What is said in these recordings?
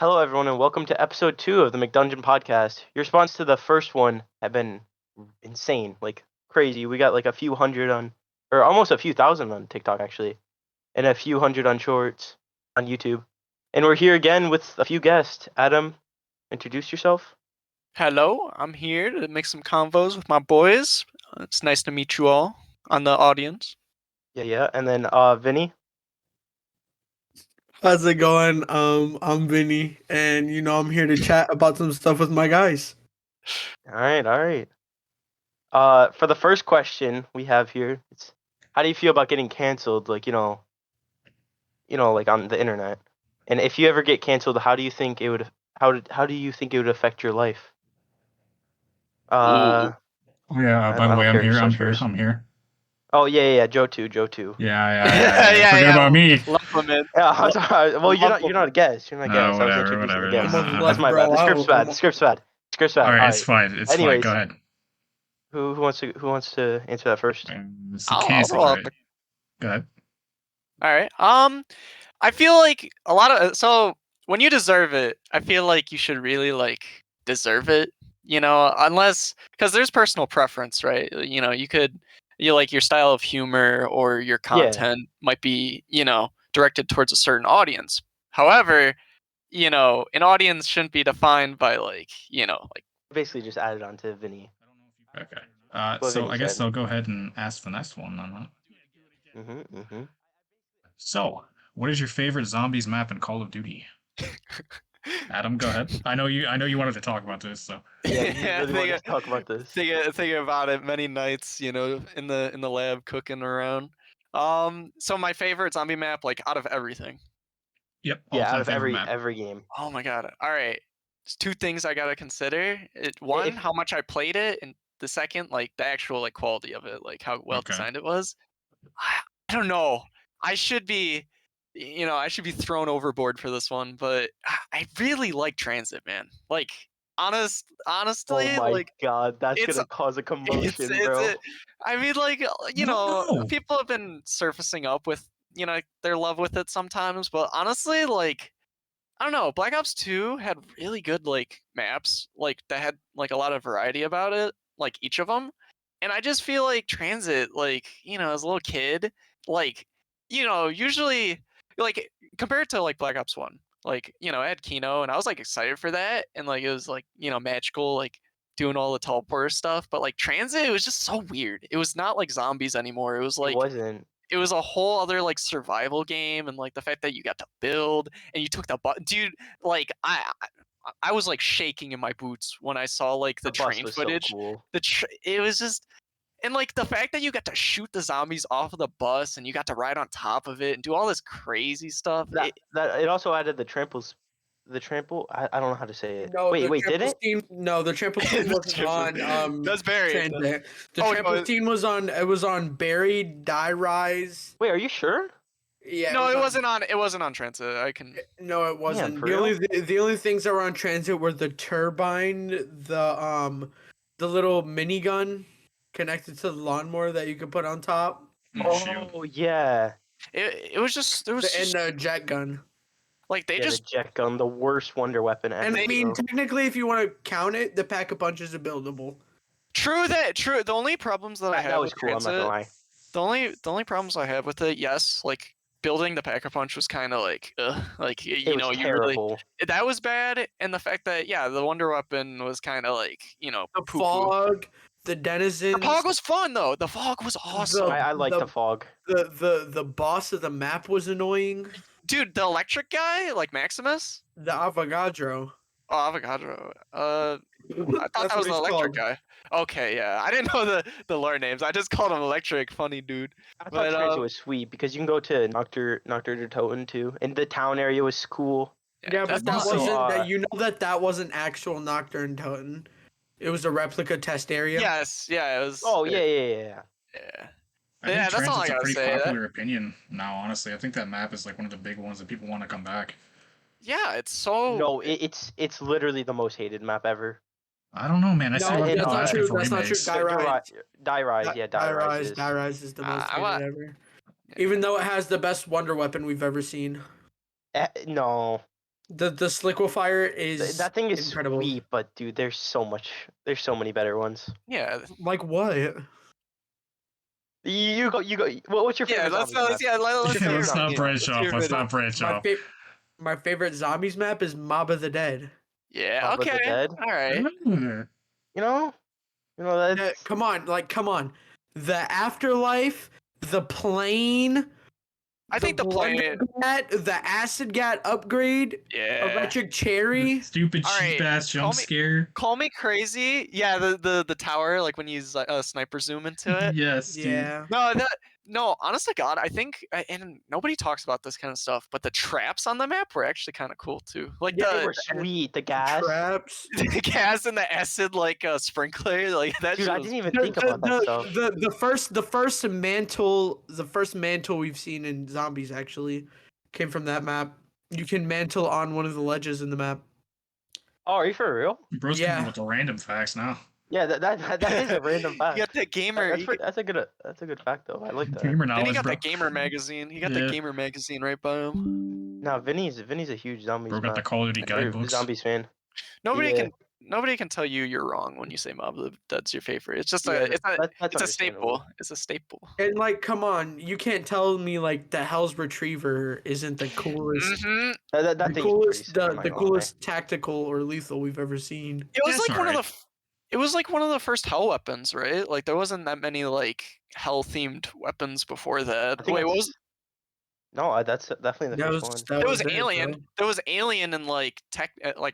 Hello, everyone, and welcome to episode 2 of the McDungeon podcast. Your response to the first one have been insane, like crazy. We got like a few hundred on, or almost a few thousand on TikTok, actually, and a few hundred on Shorts on YouTube. And we're here again with a few guests. Adam, introduce yourself. Hello, I'm here to make some convos with my boys. It's nice to meet you all on the audience. Yeah. And then Vinny. How's it going? I'm Vinny, and I'm here to chat about some stuff with my guys. All right. For the first question we have here, it's how do you feel about getting canceled? Like like on the internet. And if you ever get canceled, how do you think it would how do you think it would affect your life? Oh yeah. By I the don't way, care I'm who here. I'm starts here. first. I'm here. Oh yeah, Joe too. Yeah. Forget about me. Lump 'em in. Yeah, I'm sorry. Well, you're not a guest. You're not a No, guest. I was whatever. introducing the Almost guest. Nah. That's left my bro bad. The script's out. bad. Script's bad. All right, All it's fine. It's Anyways, fine. Go ahead. who wants to answer that first? It's the I'll cancel, roll right? up. Go ahead. All right. I feel like a lot of when you deserve it, I feel like you should really deserve it. Unless because there's personal preference, right? You like your style of humor or your content might be directed towards a certain audience. However, an audience shouldn't be defined by Basically, just added on to Vinny. Okay. What So Vinny I guess said. I'll go ahead and ask the next one. Mm-hmm. So, what is your favorite zombies map in Call of Duty? Adam, go ahead. I know you wanted to talk about this, so. Yeah, you really wanted to talk about this. Thinking about it many nights, in the lab cooking around. So my favorite zombie map, like out of everything. Yep. Yeah, out All-time of favorite map. every game. Oh my god! All right, there's two things I gotta consider. One, how much I played it, and the second, like the actual quality of it, like how well Okay. designed it was. I don't know. I should be, I should be thrown overboard for this one, but I really like Transit, man. Like, honestly, Oh my like god, that's it's gonna cause a commotion, bro. I mean, No. people have been surfacing up with their love with it sometimes, but honestly, like I don't know, Black Ops 2 had really good maps, that had a lot of variety about it, like each of them. And I just feel like Transit, as a little kid, like, usually like compared to Black Ops 1, I had Kino and I was excited for that and it was magical, doing all the teleporter stuff, but Transit, it was just so weird. It was not like zombies anymore. It was It wasn't. it was a whole other survival game, and the fact that you got to build and you took the dude, I was shaking in my boots when I saw the bus train was footage. so cool. It was just, and the fact that you got to shoot the zombies off of the bus and you got to ride on top of it and do all this crazy stuff. That it also added the tramples. The trample. I don't know how to say it. No, Wait, did it? The trample team wasn't on That's buried. Transit. The Oh, trample no, team was on. It was on Buried, Die Rise. Wait, are you sure? Yeah. no, it wasn't on. It wasn't on Transit. I can. No, it wasn't. for The only things that were on Transit were the turbine, the little minigun connected to the lawnmower that you could put on top, Shield. Oh yeah. It was just there was and the jet gun. they Yeah, just the jet gun, the worst wonder weapon ever. And I mean, bro. technically, if you want to count it, the pack of punches is buildable. True. The only problems that I have that was with cool. I'm not gonna Transit, lie. the only problems I have with it, yes, building the Pack-a-Punch was kind of It was terrible. that was bad, and the fact that the Wonder Weapon was kind of The poo-poo. fog, the denizens. The fog was fun though. The fog was awesome. I like the fog. The boss of the map was annoying. Dude, the electric guy, Maximus. The Avogadro. Oh, Avogadro. I thought That's that was what the he's electric called. guy. Okay, yeah. I didn't know the lore names. I just called him electric. Funny dude. I But, thought Transit was sweet because you can go to Noctur der Toten too, and the town area was cool. Yeah, but that's that also, wasn't that wasn't actual Nocturne Toten. It was a replica test area. Yes, yeah, it was. Oh yeah. Yeah. I think Yeah, that's all I Transit's a gotta pretty say. popular opinion now, honestly. I think that map is one of the big ones that people want to come back. Yeah, it's so. No, it's literally the most hated map ever. I don't know, man. I see a lot of people asking for That's not true. remakes. Die Rise, yeah, Die Rise. Die Rise is the most I want- hated ever. Even though it has the best wonder weapon we've ever seen. No. The Sliquifier is That thing is incredible. sweet, but dude, there's so many better ones. Yeah, Like what? You go. What's your yeah. favorite Let's zombies map? yeah. What's Let's your hear favorite Let's from not zombies you. map? branch Let's off. hear Let's from you. not branch My off. fa- my favorite zombies map is Mob of the Dead. Yeah. Mob of the Okay. Dead? All right. Mm. You know, that's Come on. The Afterlife, the Plane, I the think the plane. Blundergat, the Acid Gat upgrade, Yeah. Electric Cherry. Stupid All cheap right, ass call jump me- scare. Call me crazy. Yeah, the tower, like when you use a sniper zoom into it. Yes, dude. Yeah. No, honest to God, I think, and nobody talks about this kind of stuff, but the traps on the map were actually kind of cool too. Like Yeah, they the were sweet. The gas. Traps. the gas and the acid, like sprinkler, like that. Dude, shit I was- didn't even think about that stuff. The first mantle we've seen in zombies actually came from that map. You can mantle on one of the ledges in the map. Oh, are you for real? Bro's Yeah. coming with the random facts now. Yeah, that is a random You fact. got that gamer. That's a good fact though. I like that. Gamer Then he knowledge, got bro. that gamer magazine. He got Yeah. the gamer magazine right by him. No, Vinny's a huge zombies Bro got the map Call of Duty or guidebooks. zombies fan. Nobody Yeah. can tell you you're wrong when you say Mob of the Dead's your favorite. It's just Yeah, it's a that's it's a understandable. staple. It's a staple. And like, come on, you can't tell me like the Hell's Retriever isn't the coolest, Mm-hmm. That the thing's coolest, pretty sick, I'm not the gonna lie. coolest tactical or lethal we've ever seen. It was That's like one of alright. the. It was like one of the first hell weapons, right? Like there wasn't that many like hell themed weapons before I that. think Wait, what that's- was? No, that's definitely the That first was one. that There was it, Alien. bro. There was Alien and like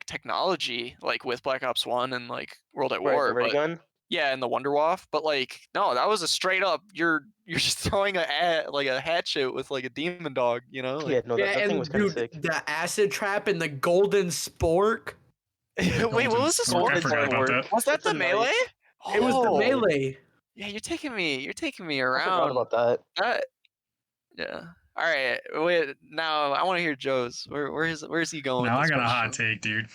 technology, like with Black Ops One and like World at Right, War. the ray But gun. yeah, and the Wonderwolf. But like no, that was a straight up. You're just throwing like a hatchet with like a demon dog. You know? Yeah, Like, no, Yeah, that thing and was kind of dude, sick. the acid trap and the golden spork. wait, what Golden was this? Spork, I one? forgot about that. Was that It's a the melee? nice- It was the Oh, melee. Yeah, you're taking me I forgot around. about that. That, yeah. All right. Wait. Now I want to hear Joe's. Where's he going Now with I this got a hot question? take, dude.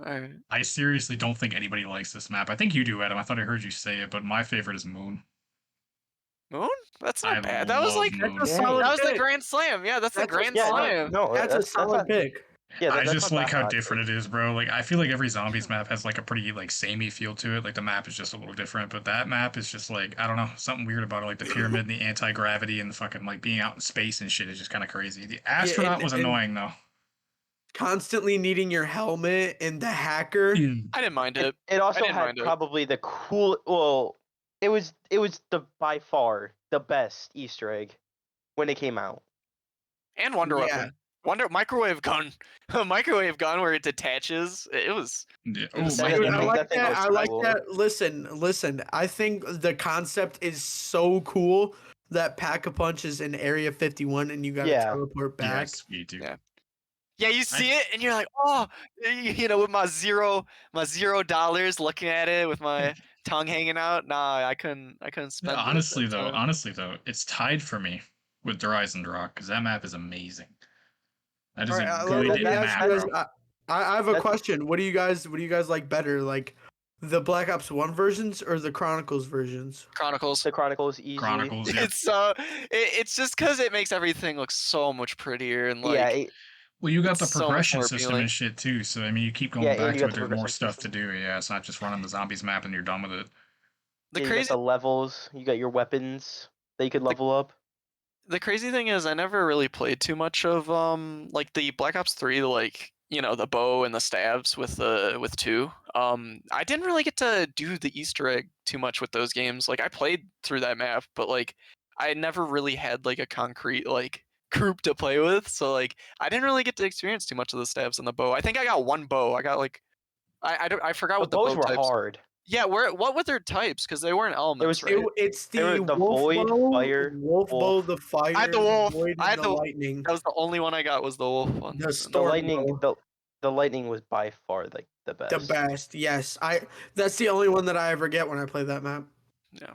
All right. I seriously don't think anybody likes this map. I think you do, Adam. I thought I heard you say it, but my favorite is Moon. Moon? That's not I bad. That was love like Moon. That's a Yeah, solid that was the pick. grand slam. Yeah, that's the That's a grand Yeah, slam. no, That's a solid not, pick. Yeah, I that's just not like that how hot, different dude. it is, bro. Like I feel like every zombies map has like a pretty like samey feel to it. Like the map is just a little different, but that map is just like I don't know, something weird about it. Like the pyramid, and the anti-gravity, and the fucking like being out in space and shit is just kind of crazy. The astronaut was and- annoying though. Constantly needing your helmet and the hacker. I didn't mind it. It also didn't had mind it. probably the cool. Well, it was the by far the best Easter egg when it came out. And Wonder Yeah. Weapon. Microwave gun. Microwave gun where it detaches. It was. Yeah. It was Oh, like- my Dude, I that like thing that. was I like cool. that. Listen. I think the concept is so cool that Pack-a-Punch is in Area 51 and you gotta Yeah. teleport back. Yes, we do. Yeah. Yeah, you see it and you're like, oh, you know, with my $0 looking at it with my tongue hanging out. Nah, I couldn't spend. it Honestly that though, it's tied for me with Horizon Rock because that map is amazing. That is All right, a let good me ask map, you guys. bro. I have a That's- question. What do you guys like better, like the Black Ops 1 versions or the Chronicles versions? Chronicles. The Chronicles easily. Chronicles, yeah. It's it's just because it makes everything look so much prettier and like Yeah, Well, you got it's the so much progression more system appealing. and shit too. So I mean, you keep going Yeah, and back you to got it. the There's more progression stuff to system. do. Yeah, it's not just running the zombies map and you're done with it. The you got crazy the levels. You got your weapons that you could level up. the crazy thing is I never really played too much of like the Black Ops 3, like, you know, the bow and the stabs with 2. I didn't really get to do the Easter egg too much with those games. Like I played through that map, but like I never really had like a concrete like group to play with. So like I didn't really get to experience too much of the stabs and the bow. I think I got one bow. I got like I forgot The what the bows bow were types. what Yeah, what were their types? Because they weren't elements, was- right? It's They were the the wolf void, bow, fire, wolf bow, wolf. the fire, I had the wolf. void, I had and the the- lightning. That was the only one I got was the wolf one. The The storm lightning. bow. The lightning was by far like the best. The best, yes. That's the only one that I ever get when I play that map. Yeah.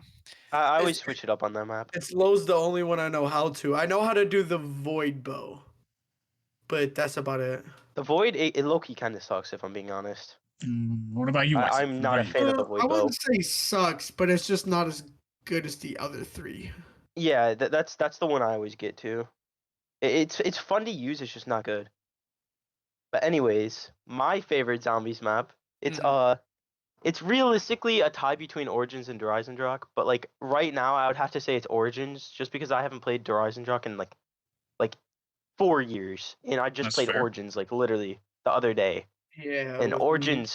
I always It's- switch it up on that map. It's Lowe's the only one I know how to. I know how to do the void bow, but that's about it. The void, it low-key kind of sucks if I'm being honest. What about you? Isaac? I'm What not a about you? fan of the void I bow. wouldn't say sucks, but it's just not as good as the other three. Yeah, that's the one I always get to. It's fun to use. It's just not good. But anyways, my favorite zombies map. It's Mhm. it's realistically a tie between Origins and Horizon Rock, but like right now I would have to say it's Origins just because I haven't played Horizon Rock in like 4 years, and I just That's played fair. Origins like literally the other day. Yeah, And with me.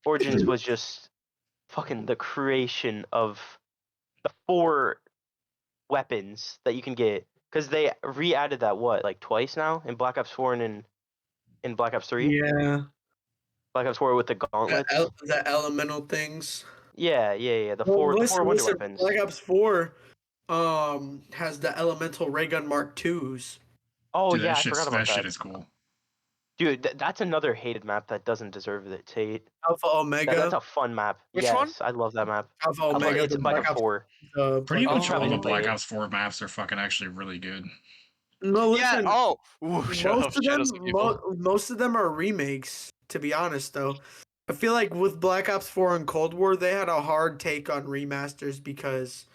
Origins was just fucking the creation of the 4 weapons that you can get because they re-added that like twice now in Black Ops 4 and in Black Ops 3. Yeah, Black Ops 4 with the gauntlets. the elemental things. Yeah. Well, The four wonder listen, weapons. Black Ops 4 has the elemental ray gun Mark IIs. Oh Dude, yeah, I forgot about that shit that. is cool. Dude, that's another hated map that doesn't deserve its hate. Alpha That's Omega. a fun map. Which one? Yes, I love that map. Alpha Omega, It's the Black Black Ops Ops 4. Pretty Black You Ops much all probably the didn't 4. play Black it. Ops 4 maps are fucking actually really good. No, Yeah. listen. Oh. Ooh, shut up. Most of Shut them, up, some people. most of them are remakes. To be honest, though, I feel like with Black Ops 4 and Cold War, they had a hard take on remasters because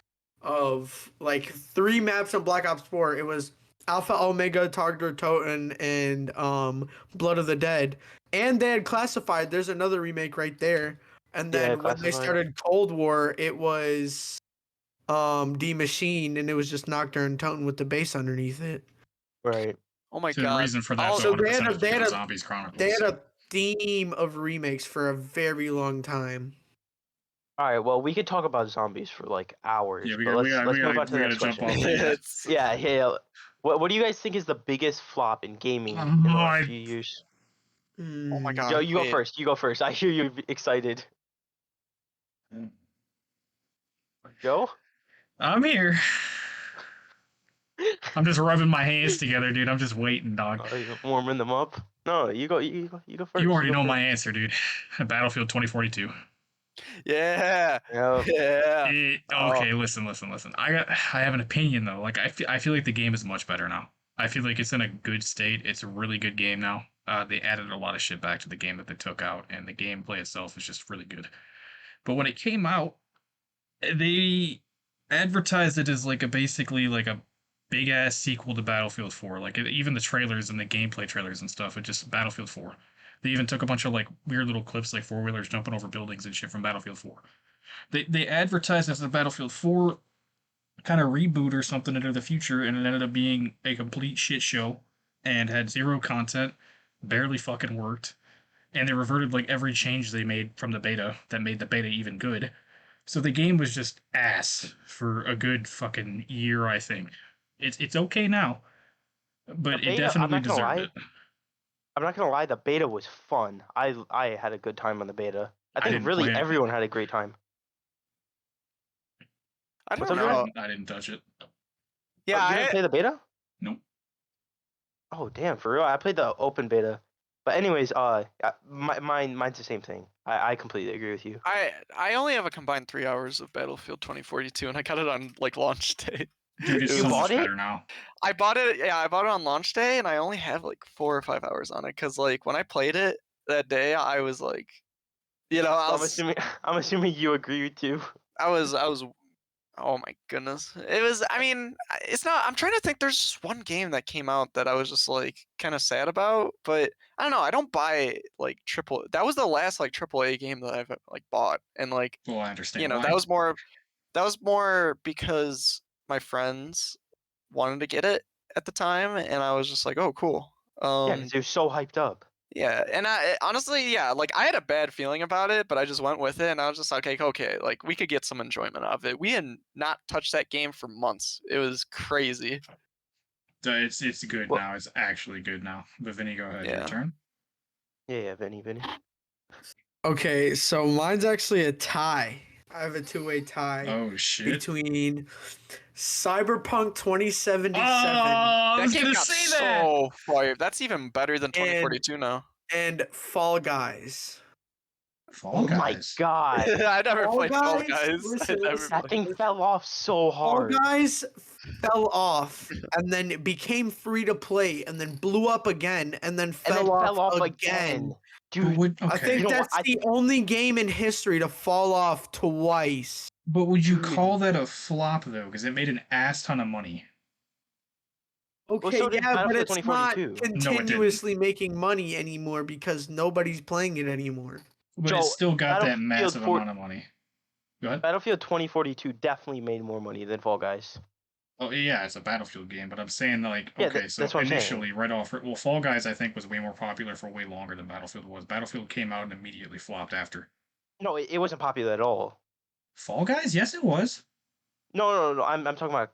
of like 3 maps on Black Ops 4. It was Alpha Omega, Target Totem, and Blood of the Dead. And they had Classified. There's another remake right there. And Yeah, then when they Classified. started Cold War, it was D Machine, and it was just Nocturne Totem with the base underneath it. Right. Oh my So the god. reason for I'll- that's So 100% is because of Zombies they Chronicles. had a theme of remakes for a very long time. All right. Well, we could talk about zombies for like hours, Yeah, but let's move on to the next jump question. off that. Yeah. it's Yeah. What do you guys think is the biggest flop in gaming in the last few years? Oh my Hmm. god. Joe, you go wait. first. You go first. I hear you excited. Joe? I'm here. I'm just rubbing my hands together, dude. I'm just waiting, dog. Oh, you warming them up? No, you go first. You already go know first. my answer, dude. Battlefield 2042. Yeah. Yeah. Yeah. Okay, listen. I have an opinion though. Like I feel like the game is much better now. I feel like it's in a good state. It's a really good game now. They added a lot of shit back to the game that they took out, and the gameplay itself is just really good. But when it came out, they advertised it as like basically like a big ass sequel to Battlefield 4. Like even the trailers and the gameplay trailers and stuff, it just Battlefield 4. They even took a bunch of like weird little clips like four-wheelers jumping over buildings and shit from Battlefield 4. They advertised it as a Battlefield 4 kind of reboot or something into the future, and it ended up being a complete shit show and had zero content, barely fucking worked, and they reverted like every change they made from the beta that made the beta even good. So the game was just ass for a good fucking year, I think. It's okay now, but it beta, definitely deserved it. I'm not gonna lie, the beta was fun. I had a good time on the beta. I I think didn't really play it. everyone had a great time. I What's don't up, know. Jordan? I didn't touch it. Yeah. You didn't play the beta? Nope. Oh damn, for real? I played the open beta. But anyways, mine's the same thing. I completely agree with you. I only have a combined 3 hours of Battlefield 2042, and I got it on like launch day. Dude, it's It so was- bought much it? better now. I bought it. Yeah, I bought it on launch day, and I only have like 4 or 5 hours on it because like when I played it that day, I was like, you know, So I'm assuming you agree too. I was. Oh my goodness, it was. I mean, it's not. I'm trying to think. There's just one game that came out that I was just like kind of sad about, but I don't know. I don't buy like triple. That was the last like AAA game that I've like bought, and like Well, I understand. you know why. that was more. That was more because my friends wanted to get it at the time, and I was just like, oh cool. Yeah, because they're so hyped up. Yeah, and I honestly, yeah, like I had a bad feeling about it, but I just went with it, and I was just like, okay, like we could get some enjoyment out of it. We had not touched that game for months. It was crazy. So it's good Well- now. It's actually good now. But Vinny, go ahead. Your Yeah. turn. Yeah, Vinny. Okay, so mine's actually a tie. I have a two-way tie Oh shit. between Cyberpunk 2077 I That was game gonna got say that. so fired. That's even better than 2042 now. and Fall Guys. Fall Oh my Guys. god. I never Fall played Fall Guys? Guys. Listen, I never listen. That played. thing fell off so Fall hard. Guys fell off and then it became free to play and then blew up again and then And fell, then off, fell off again. But Dude, would, okay. I think You know what? that's the only game in history to fall off twice. But would you Dude. call that a flop though? Because it made an ass ton of money. Okay, so did yeah, but Battlefield it's not 2042. continuously making money anymore because nobody's playing it anymore. But Joe, it's still got that Battlefield massive 4 amount of money. Go ahead. Battlefield 2042 definitely made more money than Fall Guys. Oh yeah, it's a Battlefield game, but I'm saying like, Yeah, okay, so that's what I'm saying. initially, right off, well, Fall Guys I think was way more popular for way longer than Battlefield was. Battlefield came out and immediately flopped after. No, it wasn't popular at all. Fall Guys, yes, it was. No. I'm talking about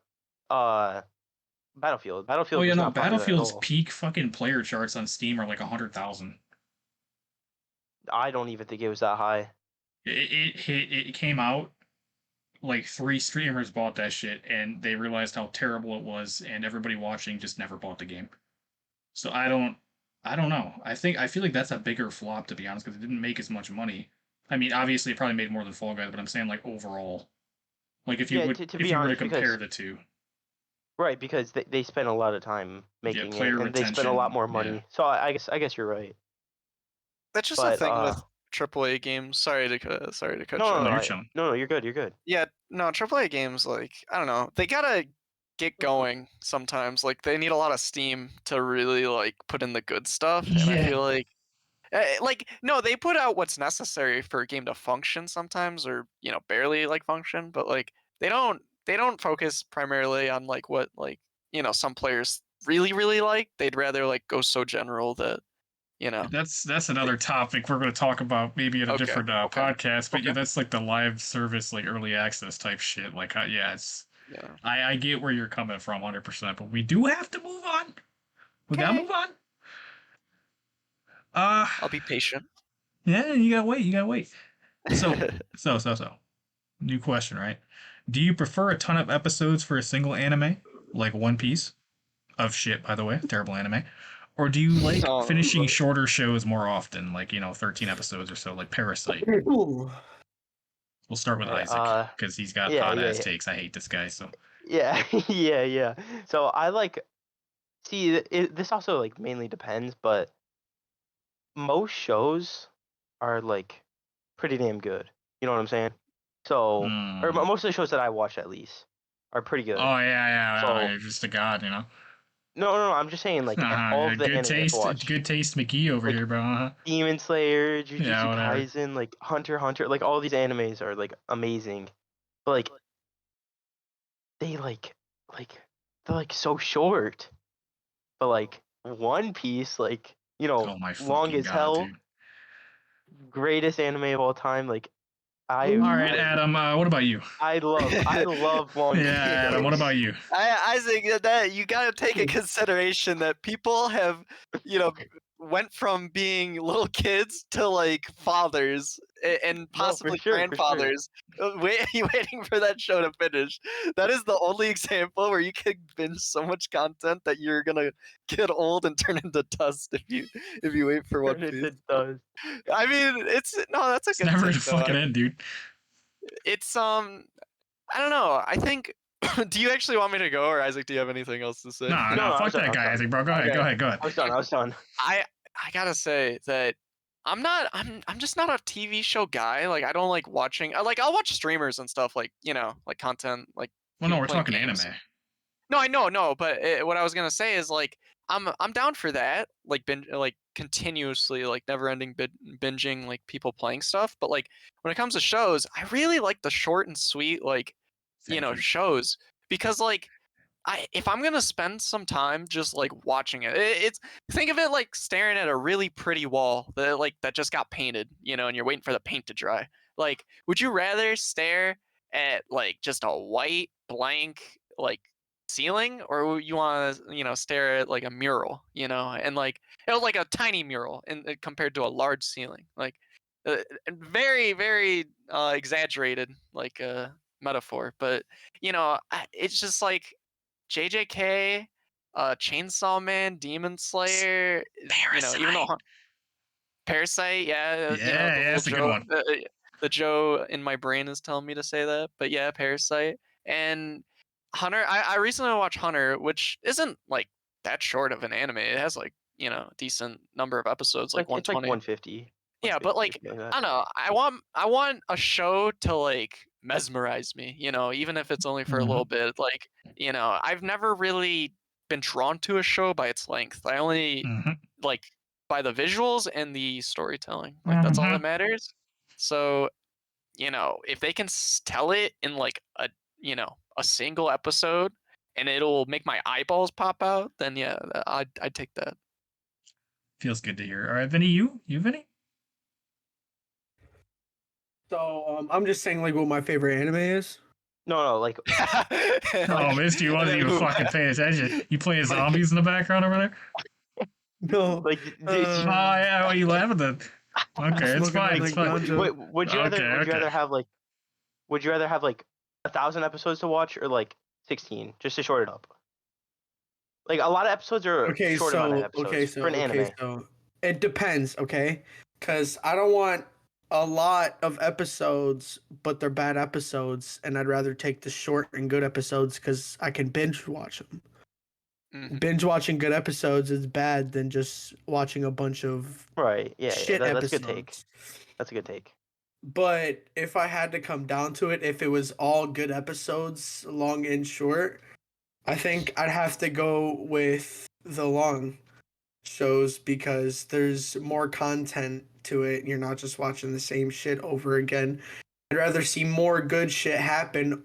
Battlefield. Oh Battlefield yeah, was no, not popular at Battlefield's all. peak fucking player charts on Steam are like 100,000. I don't even think it was that high. It came out, like 3 streamers bought that shit, and they realized how terrible it was, and everybody watching just never bought the game. So I don't know. I feel like that's a bigger flop, to be honest, because it didn't make as much money. I mean, obviously it probably made more than Fall Guys, but I'm saying like overall, like if you Yeah, would to if be you were to honest, compare because the two, right, because they spent a lot of time yeah, making player it, and they spent a lot retention, more yeah. money. So I guess you're right. That's just a But thing with AAA games. Sorry to cut you no, No, off. you're chilling. no, you're good. You're good. Yeah, no, AAA games, like, I don't know, they gotta get going sometimes. Like, they need a lot of steam to really, like, put in the good stuff. And I Yeah. feel like, no, they put out what's necessary for a game to function sometimes, or, barely, like, function. But, like, they don't focus primarily on, like, what, like, some players really, really like. They'd rather, like, go so general that, That's another topic we're going to talk about maybe in a Okay, different okay, podcast. But yeah, okay. that's like the live service, like early access type shit. Like, yeah, it's Yeah. I get where you're coming from, 100%. But we do have to move on. We gotta Okay. move on. I'll be patient. Yeah, you gotta wait. You gotta wait. So. New question, right? Do you prefer a ton of episodes for a single anime, like One Piece? Of shit, by the way, terrible anime. Or do you like No, finishing shorter shows more often, like 13 episodes or so, like Parasite? Ooh. We'll start with Okay, Isaac because he's got yeah, hot yeah, ass yeah. takes. I hate this guy. So Yeah, yeah. So I like. See, this also like mainly depends, but most shows are like pretty damn good. You know what I'm saying? So, or Mm. most of the shows that I watch at least are pretty good. Oh yeah. So You're just a god, you know. no. I'm just saying like all of the Good anime I've taste, watched, good taste, McGee over like here, bro. Uh-huh. Demon Slayer, Yeah, Jujutsu whatever. Kaisen, like Hunter x Hunter, like all these animes are like amazing. But like they like they're like so short. But like One Piece, like Oh my long fucking as god, hell, dude. greatest anime of all time. Like I All right, I Adam. What about you? I love One Yeah, Piece Adam. What shows. about you? Isaac, that you got to take in consideration that people have, went from being little kids to like fathers and No, for possibly sure, for sure. grandfathers, waiting for that show to finish. That is the only example where you could binge so much content that you're gonna get old and turn into dust if you wait for One Turn Piece. into dust. I mean, that's a It's good never take, to though. fucking end, dude. It's I don't know. I think. Do you actually want me to go, or Isaac? Do you have anything else to say? No, No, I fuck was done. that I was guy, done. Isaac, bro. Go ahead, Okay. go ahead. I was done. I gotta say that I'm just not a TV show guy. Like, I don't like watching. I'll watch streamers and stuff, like like content, like Well, no, people we're playing talking games. anime. No, I know, no, but what I was gonna say is like I'm down for that, like continuously, like never ending binging, like people playing stuff. But like when it comes to shows, I really like the short and sweet, like Thank you. shows, because like if I'm gonna spend some time just like watching it's think of it like staring at a really pretty wall that just got painted, and you're waiting for the paint to dry. Like, would you rather stare at like just a white blank like ceiling, or you want to stare at like a mural, and like like a tiny mural compared to a large ceiling, like very very exaggerated like metaphor, but it's just like JJK, Chainsaw Man, Demon Slayer, even though Parasite, yeah, the Yeah, little that's a good Joe, one. the Joe in my brain is telling me to say that, but yeah, Parasite and Hunter. I recently watched Hunter, which isn't like that short of an anime. It has like a decent number of episodes, like It's like 120. 150. Yeah, but 150, like something like I that. don't know. I want a show to like mesmerize me, even if it's only for a little bit. Like, I've never really been drawn to a show by its length. I only Mhm. like by the visuals and the storytelling. Like that's all that matters. So, if they can tell it in like a single episode and it'll make my eyeballs pop out, then yeah, I'd take that. Feels good to hear. All right, Vinny, you Vinny? So I'm just saying like what my favorite anime is. No, like Oh, missed you. Wasn't even fucking paying attention. You playing zombies in the background over there? No. like Oh, yeah. Why are you laughing then? Okay, it's Smoking fine. on It's fine. McDungeon. would you rather would you rather have like 1,000 episodes to watch or like 16 just to short it up? Like a lot of episodes are a short amount of episodes for an anime. So it depends, okay? Because I don't want a lot of episodes, but they're bad episodes, and I'd rather take the short and good episodes because I can binge watch them. Mhm. Binge watching good episodes is bad than just watching a bunch of Right? Yeah, shit that's a episodes. good take. That's a good take. But if I had to come down to it, if it was all good episodes, long and short, I think I'd have to go with the long shows because there's more content to it. You're not just watching the same shit over again. I'd rather see more good shit happen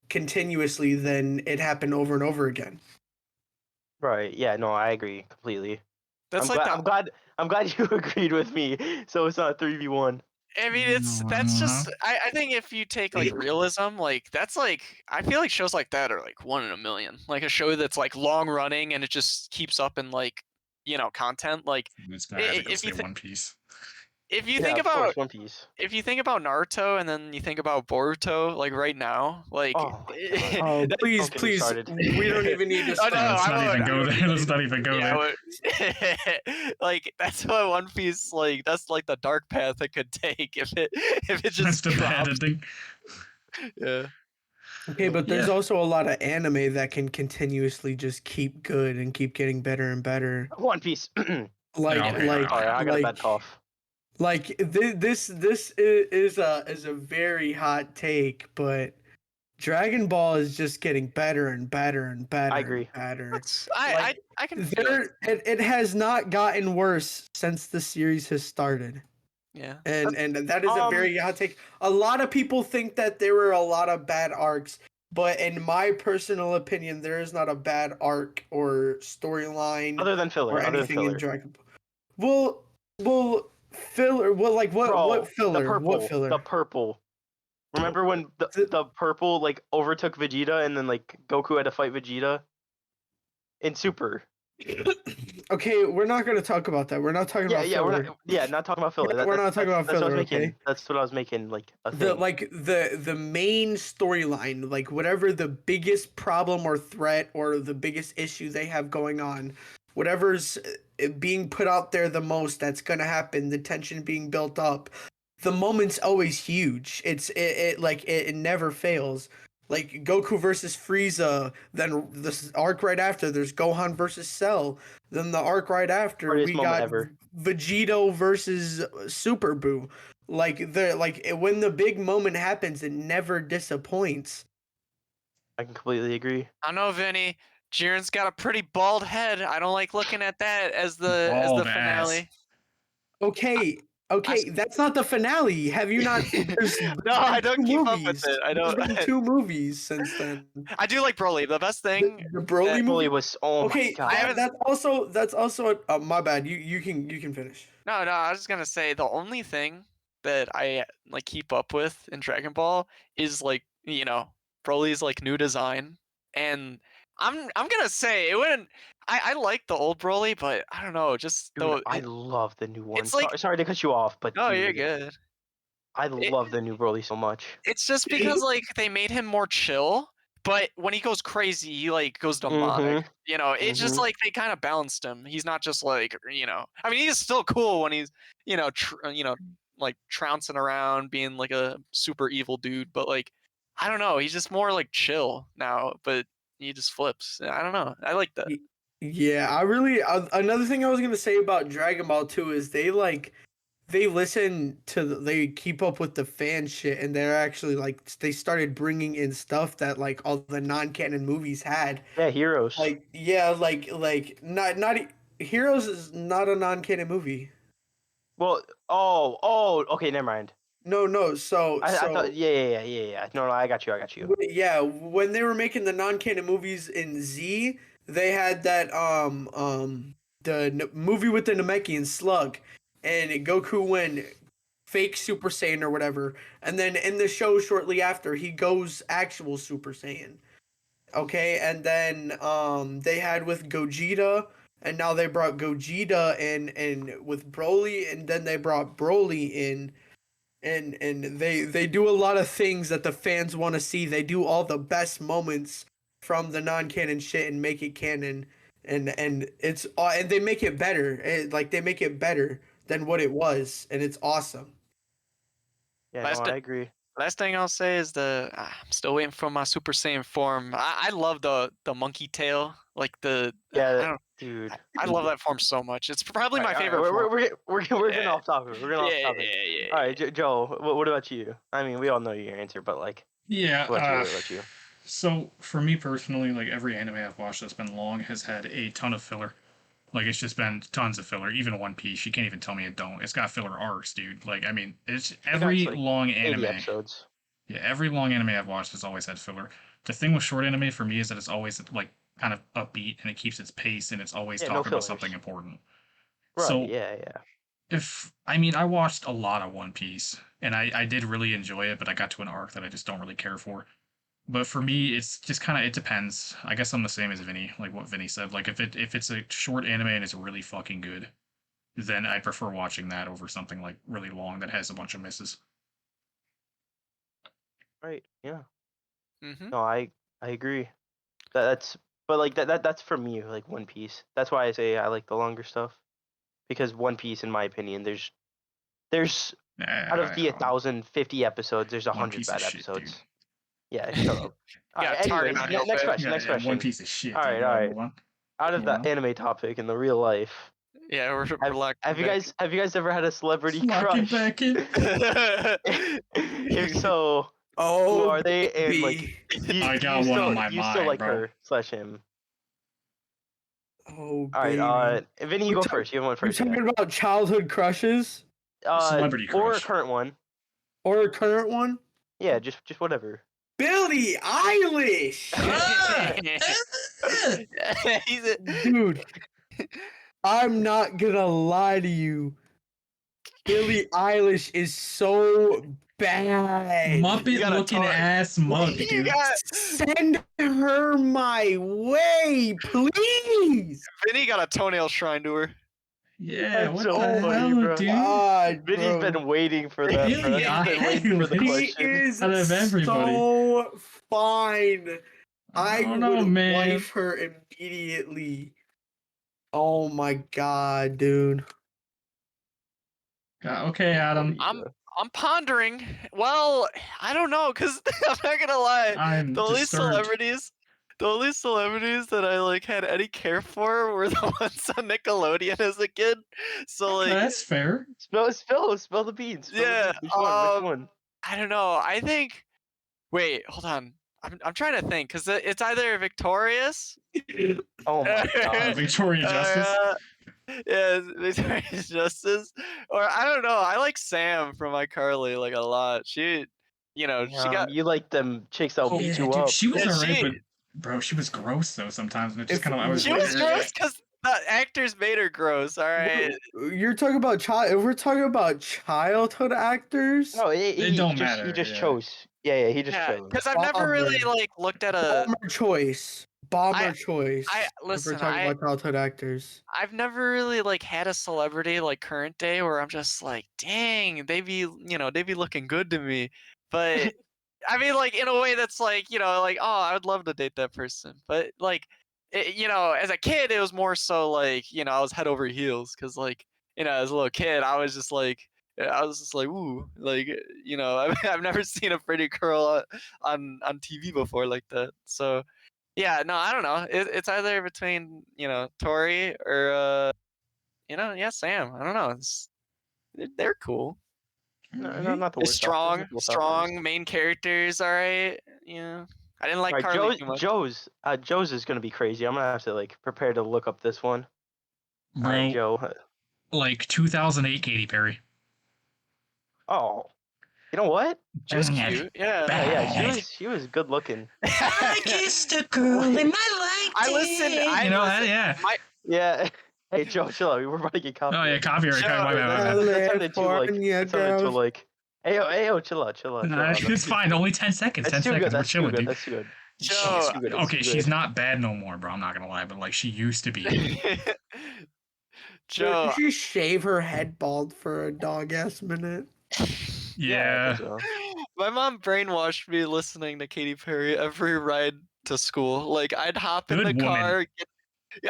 continuously than it happen over and over again. Right? Yeah. No, I agree completely. That's I'm like glad. I'm glad. I'm glad you agreed with me. So it's not 3v1. I mean, that's just. I think if you take like realism, like that's like I feel like shows like that are like 1 in a million. Like a show that's like long running and it just keeps up in like content. Like This guy had to go if you say One Piece. if you Yeah, think of course, about One Piece. if you think about Naruto and then you think about Boruto, like right now, like Oh my god. Oh, please, Don't get me please, started. we don't even need to Oh, start. no, Let's I not even won't. go there. Let's not even go there. Yeah, like that's what One Piece like. That's like the dark path it could take if it That's just the bad drops. ending. Yeah. Okay, but there's Yeah. also a lot of anime that can continuously just keep good and keep getting better and better. One Piece. Sorry, Like, Okay, like, I got a bad like, cough. like this is a very hot take, but Dragon Ball is just getting better and better and better I agree. and better. That's Like, I can feel it. it has not gotten worse since the series has started. Yeah. And that is a very hot take. A lot of people think that there were a lot of bad arcs, but in my personal opinion, there is not a bad arc or storyline Other than filler. or Other than anything in filler. Dragon Ball. Well, filler. Well, like what? Bro, What filler? The purple. What filler? The purple. Remember when The- the purple like overtook Vegeta and then like Goku had to fight Vegeta in Super? Okay, we're not gonna talk about that. We're not talking about filler. Not talking about filler. We're not talking about That's what I was filler, making. okay? That's what I was making like a The thing. like the main storyline, like whatever the biggest problem or threat or the biggest issue they have going on, whatever's being put out there the most that's gonna happen, the tension being built up, the moment's always huge. It never fails. Like Goku versus Frieza, then the arc right after there's Gohan versus Cell, then the arc right after Greatest we moment got ever. Vegito versus Super Buu. When the big moment happens, it never disappoints. I can completely agree. I know, Vinny. Jiren's got a pretty bald head. I don't like looking at that as the Bald finale. Okay, that's not the finale. Have you not? There's No, been I don't two keep up movies. with it. I There's don't. been 2 movies since then. I do like Broly. The best thing. The Broly that- movie. Broly was Okay, my god. haven't- that's also my bad. You can finish. No, I was just gonna say the only thing that I like keep up with in Dragon Ball is like Broly's like new design, and I'm gonna say it wouldn't. I like the old Broly, but I don't know, just Dude, I love the new one. it's like- Sorry to cut you off, but no, dude, you're good. I love the new Broly so much. It's just because like they made him more chill, but when he goes crazy, he like goes demonic. It's just Mhm. like they kind of balanced him. He's not just like I mean, he's still cool when he's like trouncing around, being like a super evil dude. But like, I don't know, he's just more like chill now. But he just flips. I don't know. I like that. Yeah, another thing I was gonna say about Dragon Ball 2 is they they keep up with the fan shit, and they're actually like they started bringing in stuff that like all the non-canon movies had. Yeah, Heroes. Like yeah, like not Heroes is not a non-canon movie. Well, okay, never mind. No. So I so thought, yeah. No, I got you. yeah, when they were making the non-canon movies in Z, they had that movie with the Namekian slug, and Goku went fake Super Saiyan or whatever, and then in the show shortly after he goes actual Super Saiyan. Okay, and then they had with Gogeta, and now they brought Gogeta in and with Broly, and then they brought Broly in, and they do a lot of things that the fans want to see. They do all the best moments from the non-canon shit and make it canon, and it's and they make it better. Like they make it better than what it was, and it's awesome. Yeah, Last no, thi- I agree. Last thing I'll say is I'm still waiting for my Super Saiyan form. I love the monkey tail, like the I Yeah, don't. dude. I love that form so much. It's probably my Alright, favorite alright, form. we're getting Yeah. off topic. We're getting off topic. Yeah. All right, Joe. What about you? I mean, we all know your answer, but like, Yeah. what about you? So for me personally, like every anime I've watched that's been long has had a ton of filler. Like it's just been tons of filler. Even One Piece, you can't even tell me it don't. It's got filler arcs, dude. Like I mean, it's every like long 80 anime. episodes. Yeah, every long anime I've watched has always had filler. The thing with short anime for me is that it's always like kind of upbeat and it keeps its pace and it's always Yeah, no talking about fillers. something important. Right. So Yeah. if I mean I watched a lot of One Piece and I did really enjoy it, but I got to an arc that I just don't really care for. But for me, it's just kind of it depends. I guess I'm the same as Vinny, like what Vinny said. Like if it's a short anime and it's really fucking good, then I prefer watching that over something like really long that has a bunch of misses. Right. Yeah. Mm-hmm. No, I agree. That's but like that's for me like One Piece. That's why I say I like the longer stuff because One Piece, in my opinion, there's out of the 1,050 episodes, there's One 100 Piece bad of shit, dude. episodes. Yeah, shut up. All Got right. a target Anyways, on your next back. question. Next question. One Piece of shit, All dude. right. You All wanna right. move on? Out of You the know? anime topic in the real life, Yeah, we're have, locked have you guys ever had a celebrity Lock it crush? back in. If so, who Oh, are they? And like, baby. I got one on my do you still mind, like bro. her slash him? Oh, All right. baby. Vinny, you We're go ta- first. You have one You're first again. talking about childhood crushes Celebrity Or a crush. current one. or a current one? Yeah, just whatever. Billie Eilish. He's a, Dude, I'm not gonna lie to you. Billie Eilish is so bad. Muppet got a looking tar- ass mug, you dude. got Send her my way, please. Vinny got a toenail shrine to her. Yeah, That's what so the funny, hell, bro. dude? God, Vinny's bro. been waiting for that, bro. Billie He's been waiting for the Eilish. He question. is Out of everybody. so fine. I don't know, would man. wife her immediately. Oh my god, dude. Okay, Adam. I'm pondering. Well, I don't know, cause I'm not gonna lie. I'm The only disturbed. celebrities that I like had any care for were the ones on Nickelodeon as a kid. So like, That's fair. Spill the beans. Spill the yeah. beans. Which one? I don't know. I think. Wait, hold on. I'm trying to think, cause it's either Victorious. Oh my god. Victoria Justice. Yeah, Victorious Justice, or I don't know. I like Sam from iCarly like a lot. She got. You like them chicks that'll beat you dude, up. she was Yeah, alright, but bro, she was gross though sometimes. And it just If- kind of I was She like, was gross because the actors made her gross. All right. You're talking about child. If we're talking about childhood actors, No, It don't he matter, just yeah. chose. Yeah, he just Yeah, chose. because I've never really Bomber. like looked at a. bomber choice. Bomber choice. listen, If we're talking about childhood actors. I've never really like had a celebrity like current day where I'm just like, dang, they be looking good to me. But I mean, like in a way that's like, like, oh, I would love to date that person. But like, as a kid, it was more so like, I was head over heels because like, as a little kid, I was just like, ooh, like, I've never seen a pretty girl on TV before like that. So. Yeah, no, I don't know. It's either between Tori or yeah, Sam. I don't know. they're cool. No, not the It's worst option. strong main characters. All right, yeah. I didn't like All right, Carly too much. Joe's is gonna be crazy. I'm gonna have to like prepare to look up this one. All Bro, right, Joe. like 2008 Katy Perry. Oh, you know what? She was Bad. cute. Yeah. Yeah, she was good looking. I kissed a girl and I liked I listened. I you know listened. that, yeah. Yeah. Hey, Joe, chill out. We're about to get Oh yeah, copyrighted. copyright. Joe, My bad. That turned into like. California That turned into girls. like. Ayo, chill out. Nah, it's fine. Only 10 seconds. That's 10 too seconds. good. We're That's too chilling, good. dude. That's too good. Joe. Too good. That's Okay, too she's good. not bad no more, bro. I'm not gonna lie, but like she used to be. Joe. Did she shave her head bald for a dog ass minute? Yeah. I think so. My mom brainwashed me listening to Katy Perry every ride to school. Like I'd hop in Good the woman. car.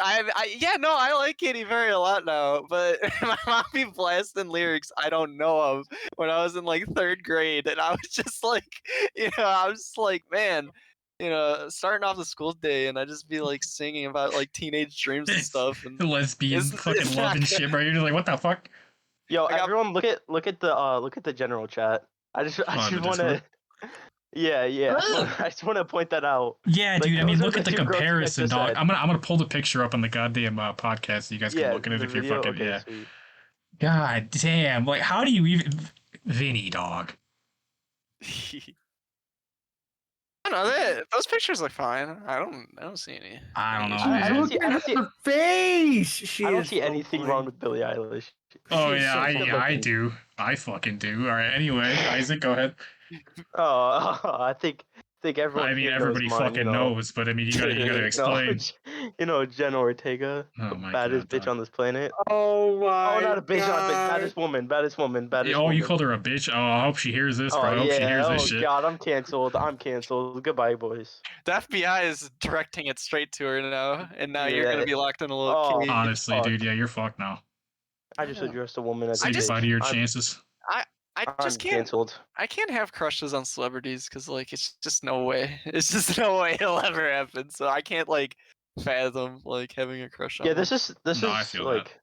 I like Katy Perry a lot now, but my mom be blasting lyrics I don't know of when I was in like 3rd grade, and I was just like, I was just like, man, starting off the school day, and I just be like singing about like teenage dreams and stuff, and Lesbian It's- fucking it's love not and good. shit, bro. You're just like, what the fuck? Yo, I got- everyone, look at the general chat. I just the want to. Yeah. I just want to point that out. Yeah, Like, dude. I mean, those are look the at the two girls you guys comparison, just dog. said. I'm gonna pull the picture up on the goddamn podcast so you guys can Yeah, look at it the if you're video. fucking Okay, yeah. sweet. God damn! Like, how do you even, Vinny, dog? I don't know. Those pictures look fine. I don't see any. I don't know, issues. I man. don't Look see- at her face. She I don't is see so anything fine. wrong with Billie Eilish. Oh She's yeah, so good I looking. do. I fucking do. All right. Anyway, Isaac, go ahead. Oh, I think everyone I mean, here everybody knows mine, fucking knows, but I mean, you gotta explain. Jen Ortega, Oh the my baddest God, bitch dog. on this planet. Oh my Oh, not a bitch, not a bitch, God. baddest woman, baddest woman. Oh, you called her a bitch? Oh, I hope she hears this, bro. Oh I hope she yeah. hears Oh this shit. God, I'm canceled. Goodbye, boys. The FBI is directing it straight to her now, and now you're Yeah. gonna be locked in a little Oh. cage. Honestly, Fuck. dude, yeah, you're fucked now. I just addressed a woman as Say a just- goodbye to bitch. your I'm- chances. I I'm just can't. canceled. I can't have crushes on celebrities because like it's just no way. It's just no way it'll ever happen. So I can't like fathom like having a crush on. Yeah, one. this is No, I feel like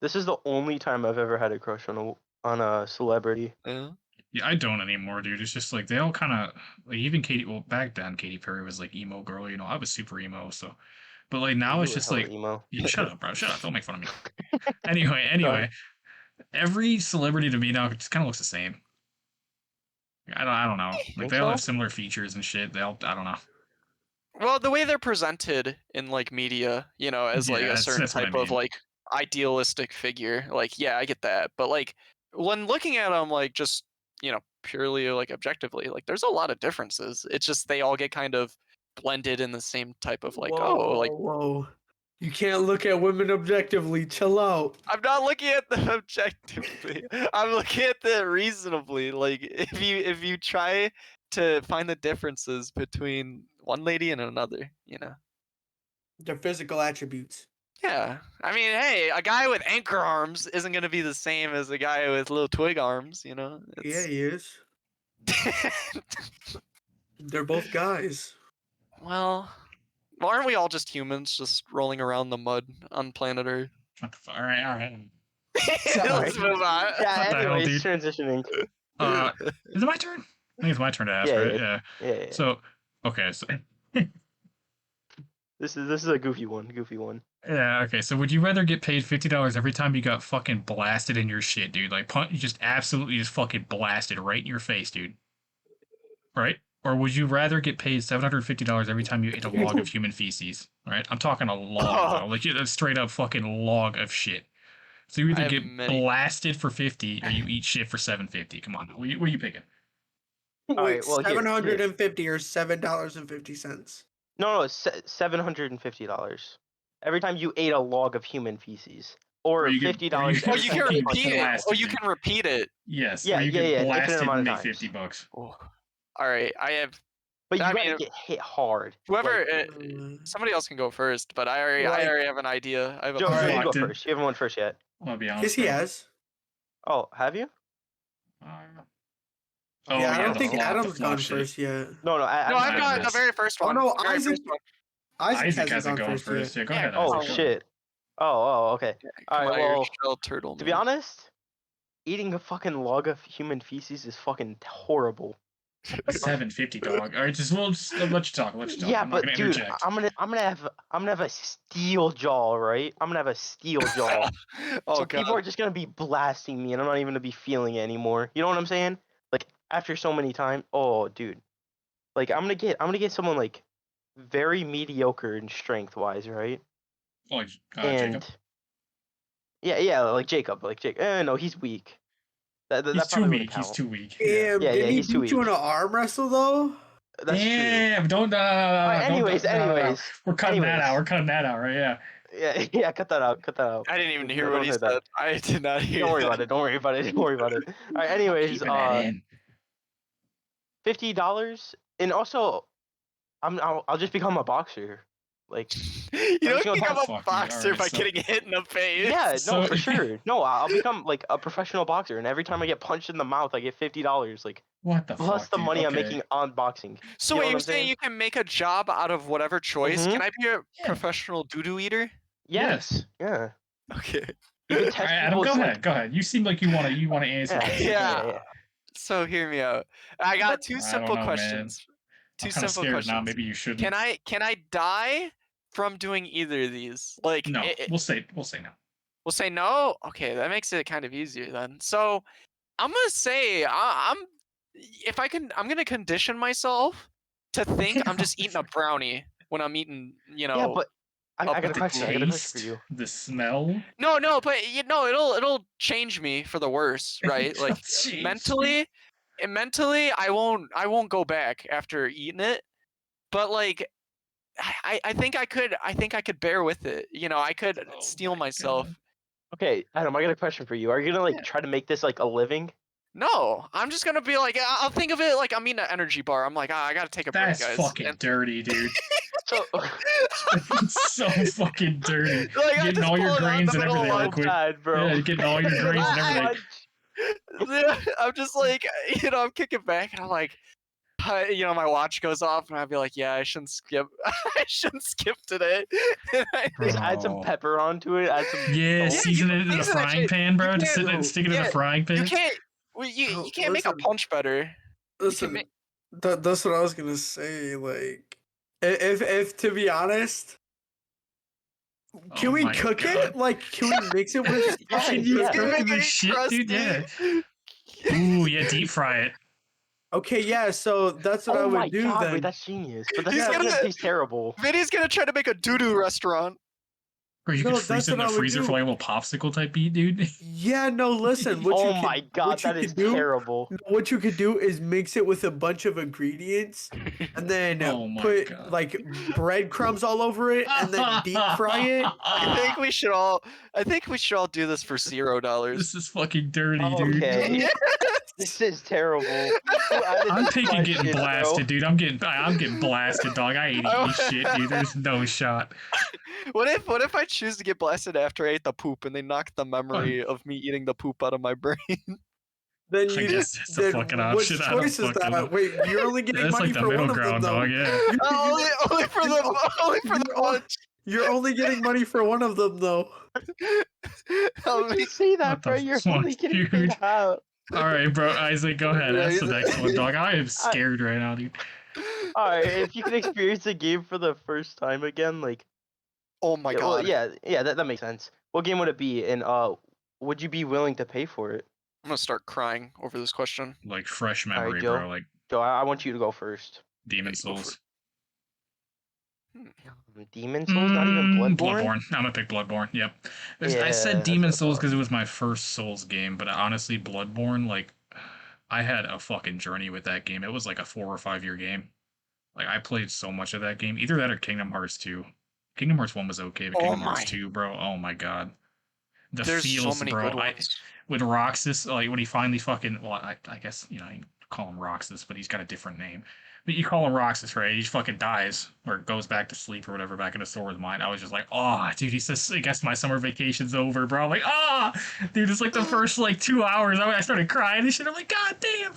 this is the only time I've ever had a crush on a celebrity. Yeah. Yeah, I don't anymore, dude. It's just like they all kind of like even Katy. Well, back then Katy Perry was like emo girl. You know, I was super emo. So, but like now You it's were just hella like, emo. yeah, shut up, bro. Shut up. Don't make fun of me. Anyway, every celebrity to me now just kind of looks the same. I don't know. Like Think they all so? have similar features and shit. They all I don't know. Well, the way they're presented in like media, as like Yeah, a that's- certain that's what I type of mean. like idealistic figure. Like, yeah, I get that. But like when looking at them, like just purely like objectively, like there's a lot of differences. It's just they all get kind of blended in the same type of like, whoa. You can't look at women objectively. Chill out. I'm not looking at them objectively. I'm looking at them reasonably. Like if you try to find the differences between one lady and another, Their physical attributes. Yeah. I mean, hey, a guy with anchor arms isn't gonna be the same as a guy with little twig arms, Yeah, It's... he is. They're both guys. Well, aren't we all just humans just rolling around the mud on planet Earth? What the fuck? All right. Let's move on. Yeah. What the hell, Anyways, dude? transitioning. Is it my turn? I think it's my turn to ask, Yeah, right? yeah. Yeah. So, okay, so This is a goofy one. yeah, okay. So, would you rather get paid $50 every time you got fucking blasted in your shit, dude? Like, you just absolutely just fucking blasted right in your face, dude. Right? Or would you rather get paid $750 every time you ate a log of human feces? Right? I'm talking a log, bro. Like, a straight up fucking log of shit. So you I either have get many. blasted for 50 or you eat shit for $750. Come on, what are you picking? Wait, right, well, here- 750 or $7.50. No, it's $750 every time you ate a log of human feces, or Or you get- $50 or you Oh, every you time can you repeat it. blasted, Oh, you dude. can repeat it. Yes. Yeah, or you yeah, get yeah, infinite blasted amount and of make times. $50. Oh. All right, I have But you I gotta mean, get hit hard. whoever. Like, Somebody else can go first, but I already have an idea. I have a Joe, plan. you go Locked in. first. You haven't won first yet. I'll be honest. Yes, he bro. has. Oh, have you? Oh, Yeah, I don't the think flop, the Adam's flop gone shit. first yet. No, No, I've I've got the missed. very first Oh one. no, The very Isaac. first one. Isaac hasn't gone gone first. yet. Yeah, go Yeah, ahead. come Oh Isaac, on. go. shit. Oh, okay. Come All right. on, you're Well, shell turtle. to be man. honest, eating a fucking log of human feces is fucking horrible. $7.50, dog. All right, just let you talk. Let you talk. Yeah, I'm not but gonna dude, interject. I'm gonna have a steel jaw, right? I'm gonna have a steel jaw. Oh So god. people are just gonna be blasting me, and I'm not even gonna be feeling it anymore. You know what I'm saying? Like after so many times, oh dude, like I'm gonna get someone like very mediocre in strength wise, right? Like And Jacob. yeah, like Jacob, no, he's weak. He's That too probably wouldn't weak. He's count. too weak. Damn, Yeah, didn't he he's too beat you in weak. an arm wrestle though? That's true. Damn! Don't Alright, anyways, no. We're cutting that out. anyways. We're cutting that out, right? Yeah. Yeah, cut that out. I didn't even hear No, what don't he say said. that. I did not hear Don't worry that. about it. Don't worry about it. Don't worry about it. All right. Anyways, Keeping that in. $50, and also, I'll just become a boxer. Like, You I'm don't just gonna become Oh, a fuck, dude. boxer Alright, by so- getting hit in the face. yeah, no, So- for sure. No, I'll become like a professional boxer, and every time I get punched in the mouth, I get $50. Like, What the plus fuck, the dude? money I'm Okay. making on boxing. So You know wait, what you're I'm saying saying? you can make a job out of whatever choice? Mhm. Can I be a Yeah. professional doo-doo eater? Yes. Yeah. Okay. You can All test right, Adam, people's go like. ahead. Go ahead. You seem like you want to answer. Yeah, this. Go ahead. Yeah. So hear me out. I got two I don't simple know, man. questions. I'm Two kind of simple scared questions. now. Maybe you shouldn't. Can I die from doing either of these? Like No, we'll say no. we'll say no. Okay, that makes it kind of easier then. So I'm gonna say I'm if I can I'm gonna condition myself to think I'm just eating a brownie when I'm eating, you know. Yeah, but I got a The question. I got a question for taste, you. the smell. No, but you know, it'll change me for the worse, right? Like Jeez. mentally, I won't go back after eating it. But like, I think I could bear with it. You know, I could Oh steel my myself. God. Okay, Adam, I got a question for you. Are you gonna like Yeah. try to make this like a living? No, I'm just gonna be like, I'll think of it like I'm eating an energy bar. I'm like, I gotta take a break, That's guys. fucking And- dirty, dude. So It's so fucking dirty. Like, I Getting just all your pull it out in grains the and middle of everything my real quick. bad, bro. Yeah, getting all your grains and I- everything. I'm just like, you know, I'm kicking back and I'm like, you know, my watch goes off and I'd be like, yeah, I shouldn't skip. I shouldn't skip today. And Just add some Bro. pepper onto it. Add some. Yeah, you season can it in the season that frying shit. pan, bro. You Just can't- sit and stick it in yeah, the frying pan. You can't. Well, you can't make a Listen. punch better. Listen, make- that's what I was gonna say. Like, if to be honest, can Oh we my cook God. it? Like, can we mix it with? Yeah, Can you yeah. Can cook make the it shit, dude, crusty. Ooh, yeah, deep fry it. Okay, yeah. So that's what I Oh my would do god, then. wait, that's genius. But that's He's not gonna gonna- taste terrible. Vinny's gonna try to make a doo-doo restaurant. Or you No, could freeze that's it in what the I would freezer do. for like a little popsicle type beat, dude. Yeah, no. Listen, what Oh you my could, god, what you that is could do, terrible. what you could do is mix it with a bunch of ingredients, and then Oh my put God. like breadcrumbs all over it, and then deep fry it. I think we should all do this for $0. This is fucking dirty, dude. Okay. This is terrible. Who added I'm this picking getting question, bro? blasted, dude. I'm getting blasted, dog. I ain't eating shit, dude. There's no shot. What if I choose to get blasted after I ate the poop and they knock the memory of me eating the poop out of my brain? Then I you guess just that's the then fucking which option. I don't choice is fucking know. that? Wait, you're only getting That's money like the for one middle of them, ground, though. dog. Yeah. only for the punch. You're only getting money for one of them, though. How would you say that, What the bro? You're fuck, only getting dude? paid out. All right, bro. Isaac, go ahead. That's the next one, dog. I am scared right now, dude. Alright, if you could experience a game for the first time again, like Oh my yeah, god. well, yeah, that makes sense. What game would it be? And would you be willing to pay for it? I'm gonna start crying over this question. Like fresh All right, memory, Joe. bro. Like Joe, I want you to go first. Demon Okay, go for Souls. Demon Souls, not even Bloodborne. I'm gonna pick Bloodborne. Yep. I Yeah, said that's Demon what I Souls thought. because it was my first Souls game, but honestly, Bloodborne, like, I had a fucking journey with that game. It was like a 4 or 5 year game. Like, I played so much of that game. Either that or Kingdom Hearts 2. Kingdom Hearts 1 was okay, but Oh Kingdom Hearts my. 2, bro, oh my god. The There's feels, so many bro. good ones. With Roxas, like when he finally fucking, well, I guess, you know, you call him Roxas, but he's got a different name. But you call him Roxas, right? He just fucking dies or goes back to sleep or whatever, back into Sora's mind. I was just like, oh, dude, he says, I guess my summer vacation's over, bro. I'm like, ah, dude, it's like the first like 2 hours. I started crying and shit. I'm like, god damn.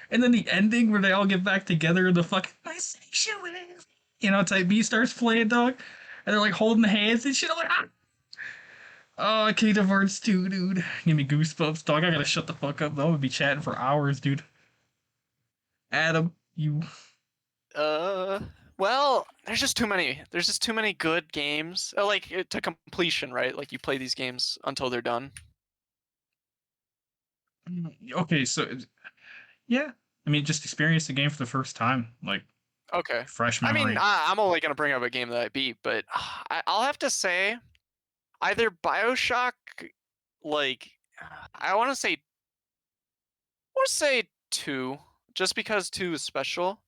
And then the ending where they all get back together and the fucking, my sanctuary, you know, type B starts playing, dog. And they're like holding hands and shit. I'm like, ah. Oh, Kingdom Hearts 2, dude. Give me goosebumps, dog. I gotta shut the fuck up. though. I would be chatting for hours, dude. Adam, you. Uh, well, there's just too many. There's just too many good games. Like to completion, right? Like you play these games until they're done. Okay, so yeah. I mean, just experience the game for the first time, like Okay. fresh I mean, memory. I'm only gonna bring up a game that I beat, but I'll have to say either Bioshock, like I want to say two, just because two is special.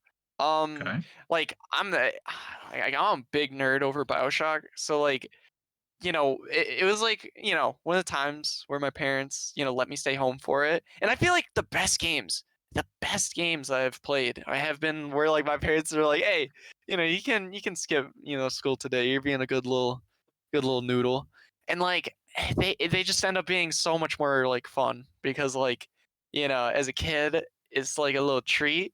Okay. Like I'm I'm a big nerd over Bioshock, so like it was like one of the times where my parents let me stay home for it, and I feel like the best games I've played I have been where like my parents are like, hey, you can skip school today, you're being a good little noodle, and like they just end up being so much more like fun because like as a kid it's like a little treat,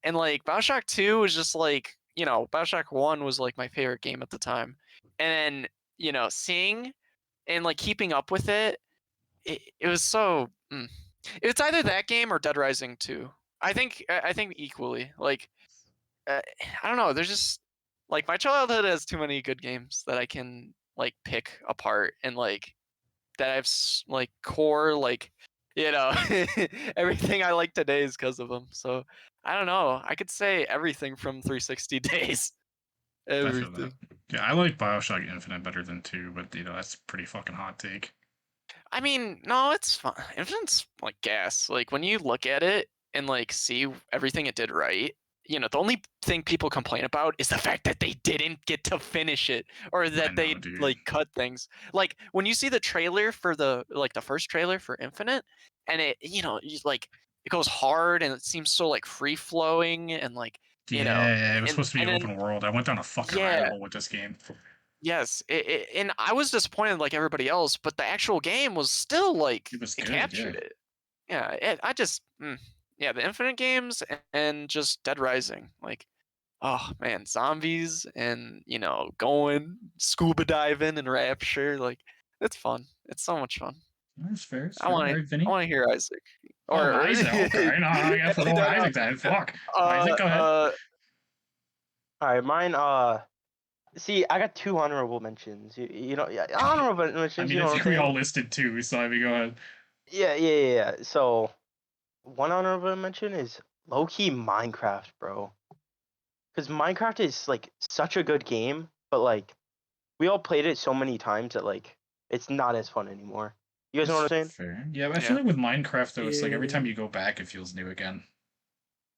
and like Bioshock 2 was just like Bioshock 1 was like my favorite game at the time, and then seeing and like keeping up with it was so it's either that game or Dead Rising 2. I think equally, like uh, I don't know, there's just like my childhood has too many good games that I can like pick apart, and like that I've like core like you know everything I like today is because of them. So I don't know, I could say everything from 360 days. I feel that. Everything. Yeah, I like Bioshock Infinite better than 2, but that's a pretty fucking hot take. I mean, no, it's fine. Infinite's like gas. Like when you look at it and like see everything it did right, the only thing people complain about is the fact that they didn't get to finish it or I that know, they dude. like cut things. Like when you see the trailer for the first trailer for Infinite, and like it goes hard and it seems so like free flowing and like Yeah, it was supposed to be and then open world. I went down a fucking rabbit yeah. hole with this game. Yes, and I was disappointed like everybody else, but the actual game was still like It was it good, yeah. captured it. Yeah, I just yeah, the Infinite games and just Dead Rising, like oh man, zombies and going scuba diving and Rapture, like it's fun. It's so much fun. That's fair. It's I fair. All want to right, I Vinny. want to hear Isaac. Oh, Or Isaac. Okay, no, I forgot what Isaac said. Fuck. Isaac, go ahead. All right, mine. See, I got two honorable mentions. Yeah, honorable I mentions. mean, You know what I'm it's, we saying? all listed two, so I mean, go ahead. Yeah. So, one honorable mention is low key Minecraft, bro. Because Minecraft is like such a good game, but like we all played it so many times that like it's not as fun anymore. You guys know what I'm saying? Fair. Yeah, but I feel yeah. like with Minecraft, though, it's like every Yeah. time you go back, it feels new again.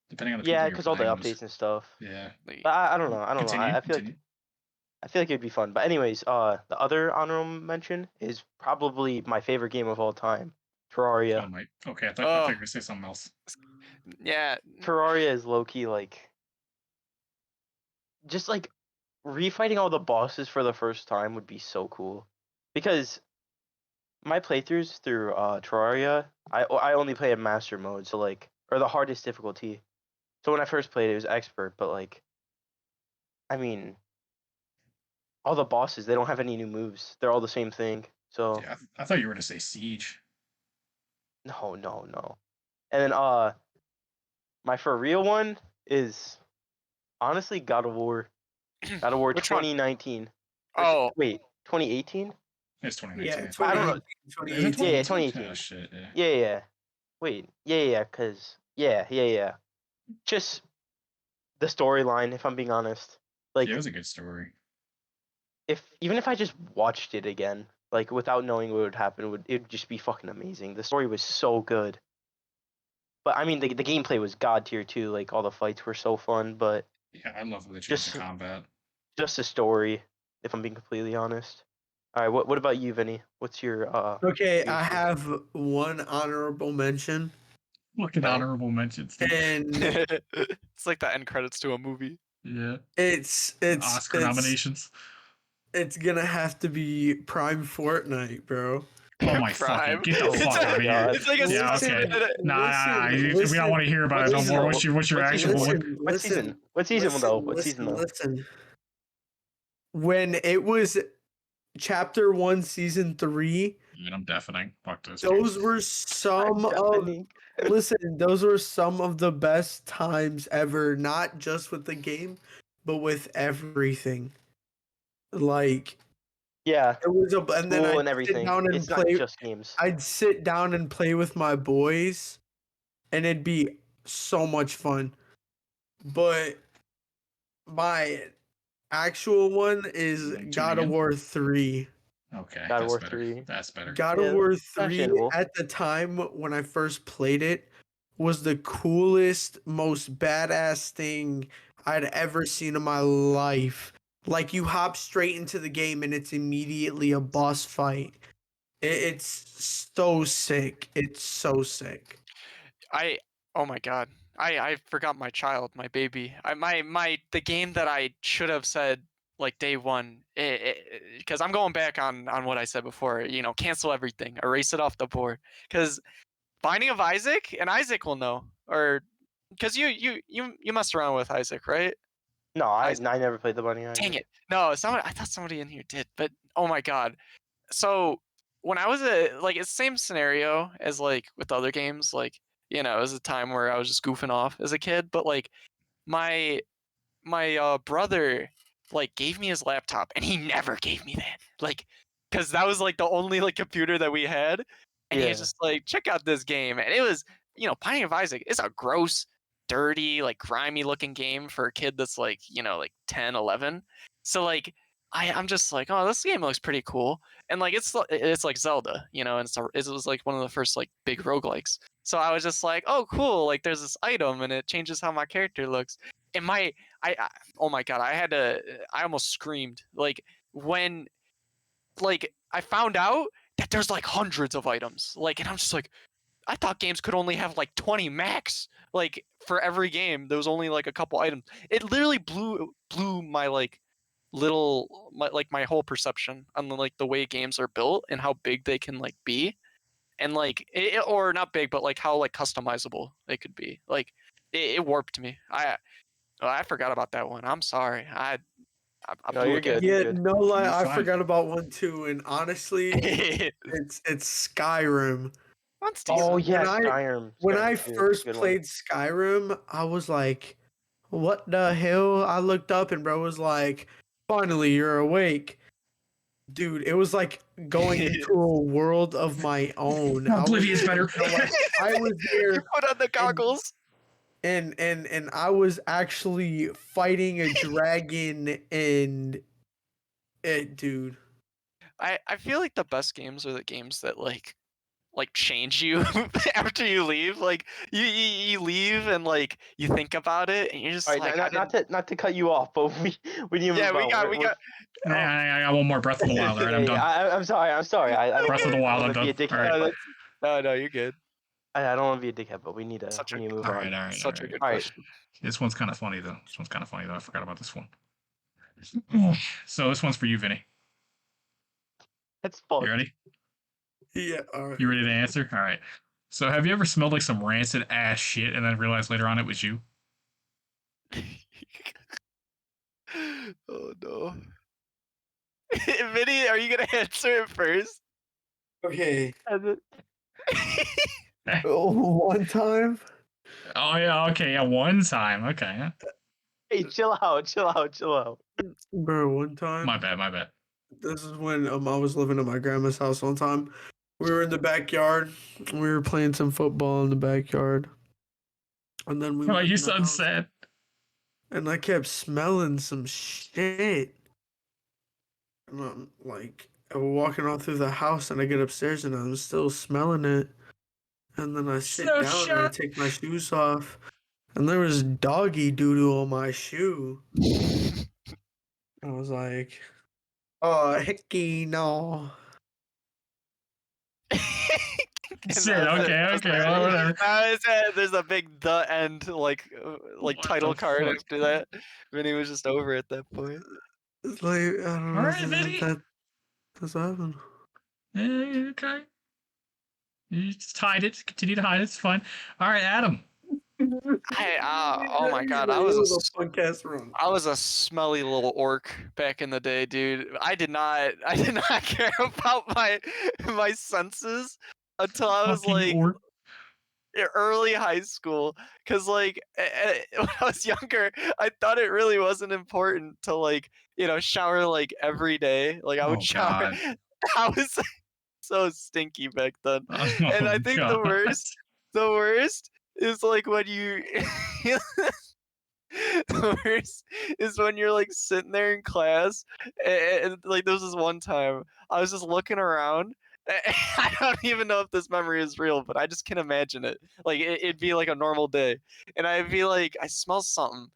Depending on the Yeah, people you're because all the playing updates with. and stuff. Yeah. But I don't know. I don't know. Continue. I feel like Continue. it'd be fun. But anyways, the other honorable mention is probably my favorite game of all time, Terraria. Oh my. Okay, I thought you Oh, were gonna say something else. yeah. Terraria is low key like just like refighting all the bosses for the first time would be so cool. Because my playthroughs through Terraria, I only play in master mode, so like or the hardest difficulty. So when I first played it was expert, but like I mean all the bosses they don't have any new moves. They're all the same thing. So Yeah, I thought you were gonna say Siege. no. And then my for real one is honestly God of War. God of War Which one? 2019. Oh, Wait, 2018? It's 2019. Yeah, I think. I don't know. 2018, Is it 2018. Yeah, 2018? 2018. Oh shit. Yeah. Yeah. Wait, yeah, cause yeah. Just the storyline, if I'm being honest. Yeah, it Like was a good story. even if I just watched it again, like without knowing what would happen, it would just be fucking amazing. The story was so good. But I mean the gameplay was god tier too, like all the fights were so fun, but Yeah, I love the change just of combat. just the story, if I'm being completely honest. All right, what about you, Vinny? What's your Okay, your I two? have one honorable mention, Look at Okay. honorable mentions. Dude. and it's like the end credits to a movie. Yeah. it's Oscar nominations. it's gonna have to be Prime Fortnite, bro. Oh my fucking! Prime. Get the It's fuck a- out of here! It's like a Yeah, Listen, okay. Nah. listen, We don't want to hear about it no season more. though? What's your What actual? season? What, What season? What season though? What season though? Listen. When it was Chapter 1, Season 3. And I'm deafening. Fuck this. Those Dude. were some of Deafening. listen, those were some of the best times ever, not just with the game, but with everything. Like Yeah, it was and then school I'd and sit everything. down and It's not play. just games. I'd sit down and play with my boys, and it'd be so much fun. But my actual one is Tuning God of in? War 3. Okay, God of that's War better. 3. That's better. God Yeah, of War that's 3 understandable. at the time when I first played it was the coolest, most badass thing I'd ever seen in my life. Like you hop straight into the game and it's immediately a boss fight. It's so sick. It's so sick. Oh my god. I forgot my child, my baby. The game that I should have said like day one, because I'm going back on what I said before. You know, cancel everything, erase it off the board. Because Binding of Isaac, and Isaac will know, or because you messed around with Isaac, right? No, I Isaac. never played the bunny. Dang it! No, someone. I thought somebody in here did, but oh my god. So when I was like it's the same scenario as like with other games, like it was a time where I was just goofing off as a kid, but like my brother like gave me his laptop and he never gave me that. Like cuz that was like the only like computer that we had and he was Yeah. just like check out this game and it was, Binding of Isaac is a gross, dirty, like grimy looking game for a kid that's like, like 10, 11. So like I'm just like, oh, this game looks pretty cool. And like it's like Zelda, and it was like one of the first like big roguelikes. So I was just like, oh cool, like there's this item and it changes how my character looks. And I oh my god, I almost screamed like when like I found out that there's like hundreds of items. Like and I'm just like I thought games could only have like 20 max. Like for every game there was only like a couple items. It literally blew my like my whole perception on like the way games are built and how big they can like be. And like or not big but like how like customizable they could be. Like it warped me. I forgot about that one. I'm sorry. I No, blew you're it, guys. good. You're Yeah, good. no lie, You're I fine. forgot about one too, and honestly, it's Skyrim. That's Oh decent. yeah, When I Skyrim. when Skyrim I 2. first Good one. played Skyrim, I was like, "What the hell?" I looked up and bro was like, "Finally, you're awake." Dude, it was like going into a world of my own. I was Oblivion's better. like, I was You there put on the and goggles. and I was actually fighting a dragon and it, dude. I feel like the best games are the games that like change you after you leave. Like you leave and like you think about it and you're just All right, like I didn't. not to cut you off, but we need to Yeah, move on. we got. Oh, I got one more. Breath of the Wild. All right, I'm done. I'm sorry. I'm sorry. I don't. Breath of the Wild. I I'm don't want to be done. a All dickhead. right. no, But no, you're good. I don't want to be a dickhead. But we need Such a to move All on. right. All right. All such a right. good All right. question. This one's kind of funny though. I forgot about this one. So this one's for you, Vinny. That's fun. You ready? Yeah, all right. You ready to answer? All right. So have you ever smelled like some rancid ass shit and then realized later on it was you? Oh no. Vinny, are you gonna answer it first? Okay. Oh One time, Oh yeah. Okay. Yeah. One time. Okay. Hey, chill out. Chill out. Chill out. bro, one time. My bad. My bad. This is when I was living at my grandma's house one time. We were in the backyard. We were playing some football in the backyard. And then we Oh, went you in the sound house, sad. and I kept smelling some shit. And I'm like, I was walking all through the house, and I get upstairs, and I'm still smelling it. And then I sit No down and I shot. take my shoes off, and there was doggy doo-doo on my shoe. I was like, oh, hecky no. Shit. Okay. Okay. Well, whatever. There's a big the end like What title the card fuck? after that. Vinny was just over at that point. It's like, I don't All know, right, Vinny. that's what happened. Okay. You just hide it. Continue to hide it. It's fine. All right, Adam. Oh my god, It was a fun cast run. I was a smelly little orc back in the day, dude. I did not care about my senses until I was Fucking like orc. early high school, because like when I was younger, I thought it really wasn't important to like shower like every day. Like I would Oh shower. god. I was so stinky back then, and Oh I think god. the worst is like when you the worst is when you're like sitting there in class, and like there was this one time I was just looking around. I don't even know if this memory is real, but I just can imagine it. Like it'd be like a normal day, and I'd be like, I smell something,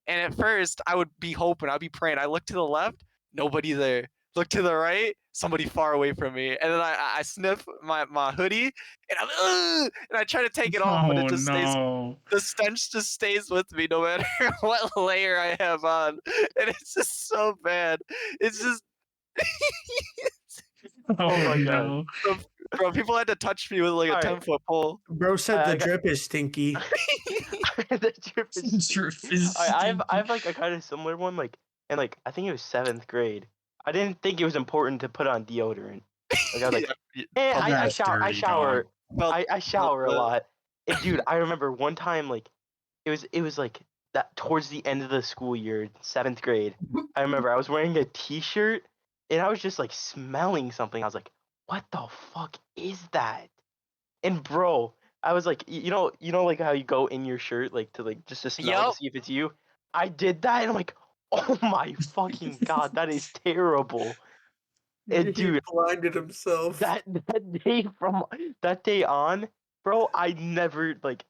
and at first I would be hoping, I'd be praying. I look to the left, nobody there. Look to the right, somebody far away from me, and then I sniff my hoodie, and and I try to take it off, but it Oh just stays. no. The stench just stays with me no matter what layer I have on, and it's just so bad. It's just Oh my no. bro, people had to touch me with like a All right. 10-foot pole. Bro said I the got- drip is stinky. The drip is I have like a kind of similar one, like in like I think it was 7th grade. I didn't think it was important to put on deodorant. Like I was like, I That's shower, dirty, dog. I shower a felt lot. And dude, I remember one time like it was like that towards the end of the school year, 7th grade. I remember I was wearing a t-shirt and I was just like smelling something. I was like, what the fuck is that? And bro, I was like, you know, like how you go in your shirt, like to like just to smell to Yup. see if it's you. I did that, and I'm like, oh my fucking god, that is terrible. And He dude, blinded himself. that day on, bro, I never like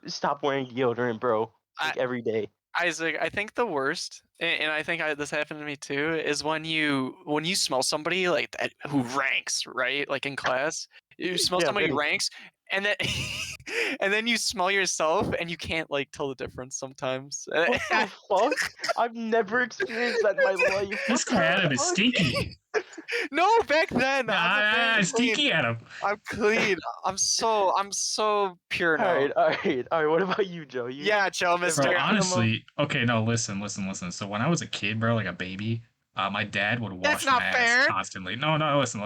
stopped wearing deodorant, bro. Like every day. Isaac, I think the worst, and I think this happened to me too, is when you smell somebody like that who ranks, right? Like in class, you smell Yeah, somebody who Vinny. ranks, and then and then you smell yourself, and you can't like tell the difference sometimes. What the fuck? I've never experienced that in my life. This guy Adam is stinky. No, back then Stinky Adam. I'm clean. I'm so pure All now. right, all right, all right. What about you, Joe? You Yeah, Joe, ever Mister. Bro, had an animal? honestly, okay, no, listen. So when I was a kid, bro, like a baby, my dad would That's wash not my ass fair. constantly. No, listen.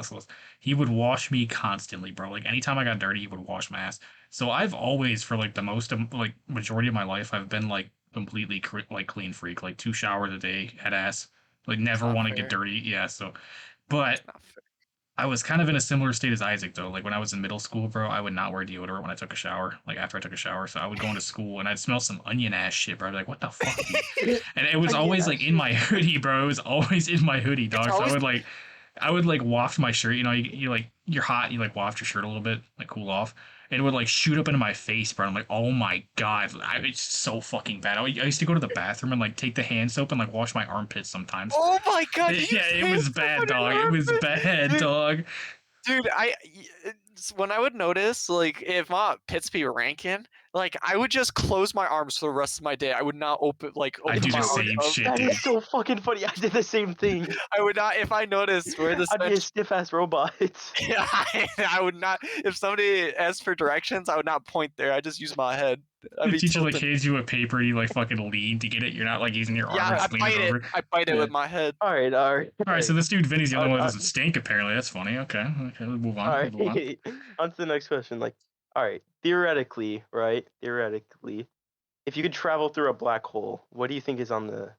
He would wash me constantly, bro. Like anytime I got dirty, he would wash my ass. So I've always, for like the most of like majority of my life, I've been like completely like clean freak, like 2 showers a day, head ass, like never not want to fair. get dirty. Yeah, so, but Not fair. I was kind of in a similar state as Isaac though. Like when I was in middle school, bro, I would not wear deodorant when I took a shower. Like after I took a shower, so I would go into school and I'd smell some onion ass shit, bro. I'd be like, what the fuck, dude? And it was Onion always ass like in shit. my hoodie, bro. It was always in my hoodie, dog. So always- I would like waft my shirt. You know, you like you're hot, you like waft your shirt a little bit, like cool off. And it would like shoot up into my face, bro. I'm like, oh my god, it's so fucking bad. I used to go to the bathroom and like take the hand soap and like wash my armpits sometimes. Oh my god! did you Yeah, it say was bad, somebody dog. It was armpit? bad, dog. Dude, when I would notice, like, if my pits be ranking, like, I would just close my arms for the rest of my day. I would not open I do my the arms same up. shit, That dude. is so fucking funny. I did the same thing. I would not, if I noticed where the I'd be a stench. stiff ass robot. I would not. If somebody asked for directions, I would not point there. I just use my head. I'd They be teach the tilting. kids you a paper, you like fucking lean to get it. You're not like using your arm Yeah, and I just lean bite it it. over. I bite it Yeah. with my head. All right. All right, so this dude Vinny's the only one that Uh, doesn't stink. Apparently, that's funny. Okay, we'll move on. All We'll move on. right. On to the next question. Like, all right. Theoretically, right? Theoretically, if you could travel through a black hole, what do you think is on the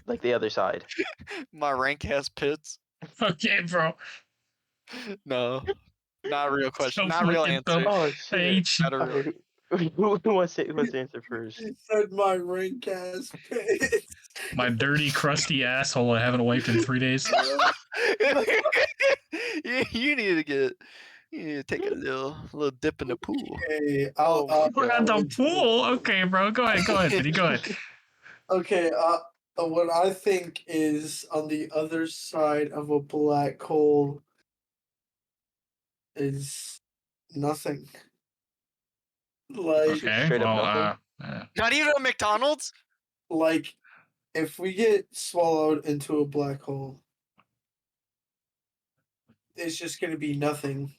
like the other side? My rank has pits. Okay, bro. No, not a real question. So Not a real fucking answer. dumb. Oh I shit. hate you. Not a real. Alright, who wants to answer first? He said my rank has pits. My dirty, crusty asshole I haven't wiped in 3 days. You need to get. You need to take a little dip in the pool. Okay, Oh my I'll We're at go the into pool. Okay, bro. Go ahead, Vinny. Go ahead. Okay, what I think is on the other side of a black hole is nothing. Like, Okay, Straight up well, nothing? Not even a McDonald's. like if we get swallowed into a black hole, it's just gonna be nothing.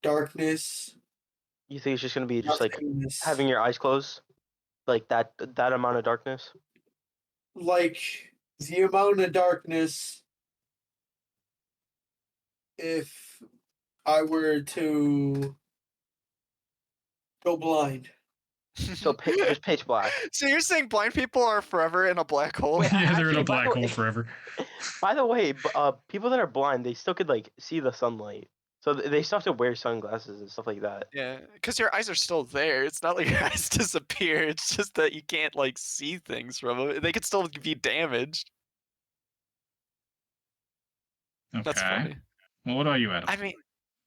Darkness. You think it's just gonna be just like nothingness. having your eyes closed, like that amount of darkness? Like the amount of darkness if I were to go blind. So just pitch black. So you're saying blind people are forever in a black hole? Wait, Yeah, they're in actually, a by the black hole way- forever. By the way, people that are blind, they still could like see the sunlight, so they still have to wear sunglasses and stuff like that. Yeah, because your eyes are still there. It's not like your eyes disappear. It's just that you can't like see things from them. They could still be damaged. Okay. That's funny. Well, what about you, Adam? I mean,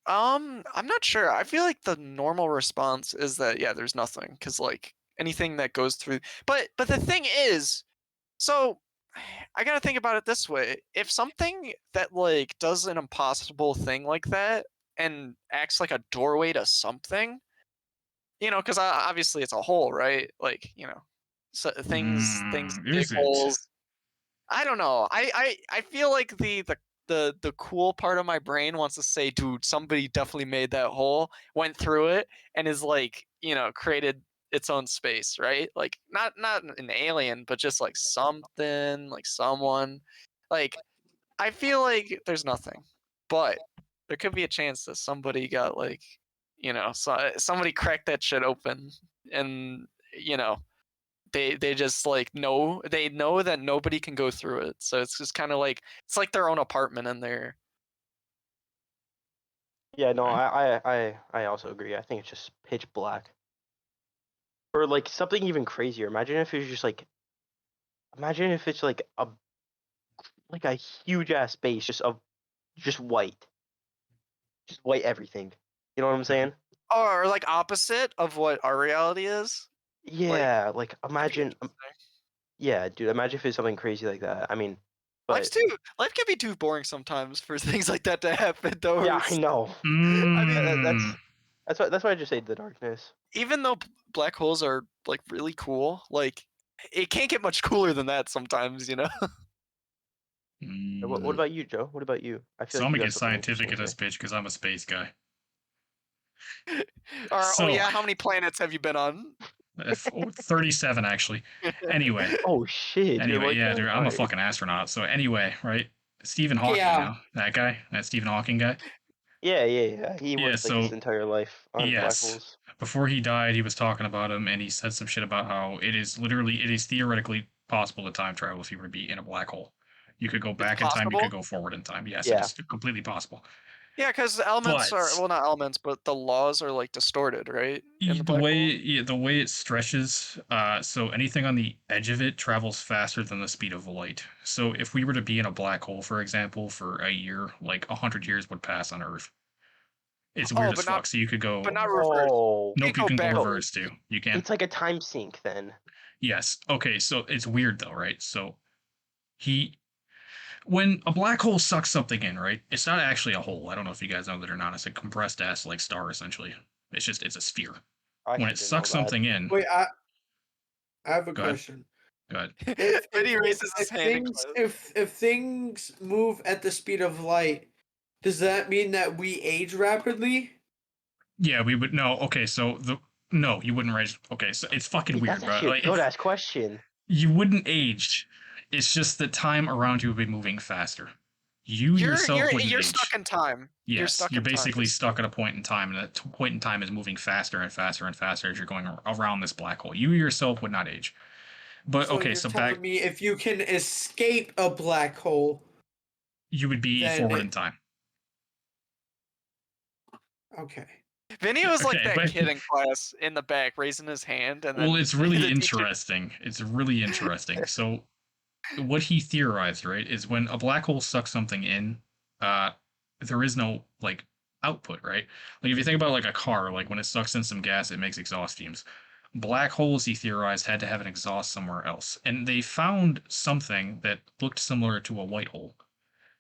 I'm not sure. I feel like the normal response is that yeah, there's nothing because like anything that goes through. But the thing is, so I gotta think about it this way: if something that like does an impossible thing like that and acts like a doorway to something, because obviously it's a hole, right? Like so things dig Is it? holes. I don't know. I feel like the cool part of my brain wants to say, dude, somebody definitely made that hole, went through it, and is like, created its own space, right? Like not an alien, but just like something, like someone. Like I feel like there's nothing, but there could be a chance that somebody got like, somebody cracked that shit open, and they just like know that nobody can go through it, so it's just kind of like it's like their own apartment in there. Yeah, no, I also agree. I think it's just pitch black. Or like something even crazier. Imagine if it's just like, imagine if it's like a huge ass space just white, everything. You know what I'm saying? Or like opposite of what our reality is. Yeah, like That'd be imagine. interesting. Yeah, dude, imagine if it's something crazy like that. I mean, Life can be too boring sometimes for things like that to happen though. yeah, I know. I mean, That's why I just say the darkness. even though black holes are like really cool, like it can't get much cooler than that sometimes. What about you, Joe? What about you? I feel So like I'm you gonna got get something scientific interesting in to this say. bitch because I'm a space guy. Or So- oh yeah, how many planets have you been on? 37 actually. Anyway, Oh shit, you're like yeah, that? dude, I'm a Alright. fucking astronaut. So anyway, right? Stephen Hawking, Yeah. that Stephen Hawking guy. Yeah. He Yeah, worked like his so entire life on black yes, holes. before he died, he was talking about him, and he said some shit about how it is theoretically possible to time travel if you were to be in a black hole. You could go It's back in time, you possible. could go forward in time. Yes, it Yeah. is completely possible. Yeah, because the elements But- are not elements, but the laws are like distorted, right? In the black hole. The way it stretches, so anything on the edge of it travels faster than the speed of light. So if we were to be in a black hole, for example, for a year, like 100 years would pass on Earth. It's weird as but fuck. not So you could go. but not reverse. Oh, Nope, you go can go backwards. reverse too. You can. it's like a time sink then. Yes. Okay. So it's weird though, right? So he, when a black hole sucks something in, right? It's not actually a hole. I don't know if you guys know that or not. It's a compressed ass like star essentially. It's a sphere. I When actually it didn't sucks know that. something in, Wait, I have a Go ahead. question. go ahead. Vinny raises his hand. in things class. if things move at the speed of light, does that mean that we age rapidly? Yeah, we would no. Okay, so no, you wouldn't raise. Okay, so it's fucking weird, That's bro. actually a Like, good ass question. you wouldn't age. It's just that time around you would be moving faster. You yourself wouldn't you're age. stuck in time. Yes, you're basically stuck at a point in time, and that point in time is moving faster and faster and faster as you're going around this black hole. You yourself would not age. But So okay, you're so telling back, me if you can escape a black hole, you would be then forward in time. okay. Vinny was like Okay, that but- kid in class in the back raising his hand, and then Well, it's really the teacher- interesting. It's really interesting. So, what he theorized, right, is when a black hole sucks something in, there is no like output, right? Like if you think about like a car, like when it sucks in some gas, it makes exhaust fumes. Black holes, he theorized, had to have an exhaust somewhere else, and they found something that looked similar to a white hole.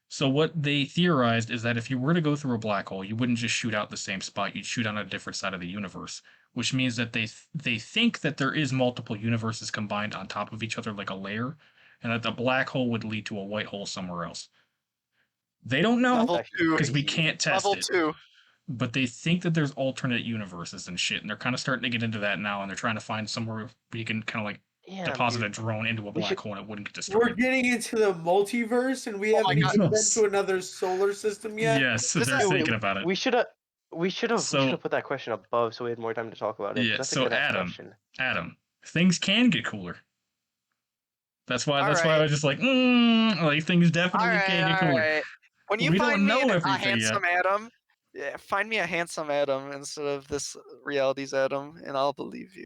So what they theorized is that if you were to go through a black hole, you wouldn't just shoot out the same spot; you'd shoot on a different side of the universe, which means that they think that there is multiple universes combined on top of each other like a layer, and that the black hole would lead to a white hole somewhere else. They don't know Level That's actually two. because we crazy. can't test Level it. 2. but they think that there's alternate universes and shit, and they're kind of starting to get into that now, and they're trying to find somewhere where you can kind of like deposit a dude. drone into a We black should- hole and it wouldn't get We're destroyed. getting into the multiverse, and we Oh haven't my even been Yes. to another solar system yet. Yes, This they're is- thinking about it. We should have So- put that question above so we had more time to talk about it. 'cause Yeah, that's a so good ass Adam, question. Adam, things can get cooler. That's why I Alright. was just like, like things definitely can get cooler. Alright. When you We don't find me know a everything yet. handsome Adam, find me a handsome Adam instead of this reality's Adam, and I'll believe you.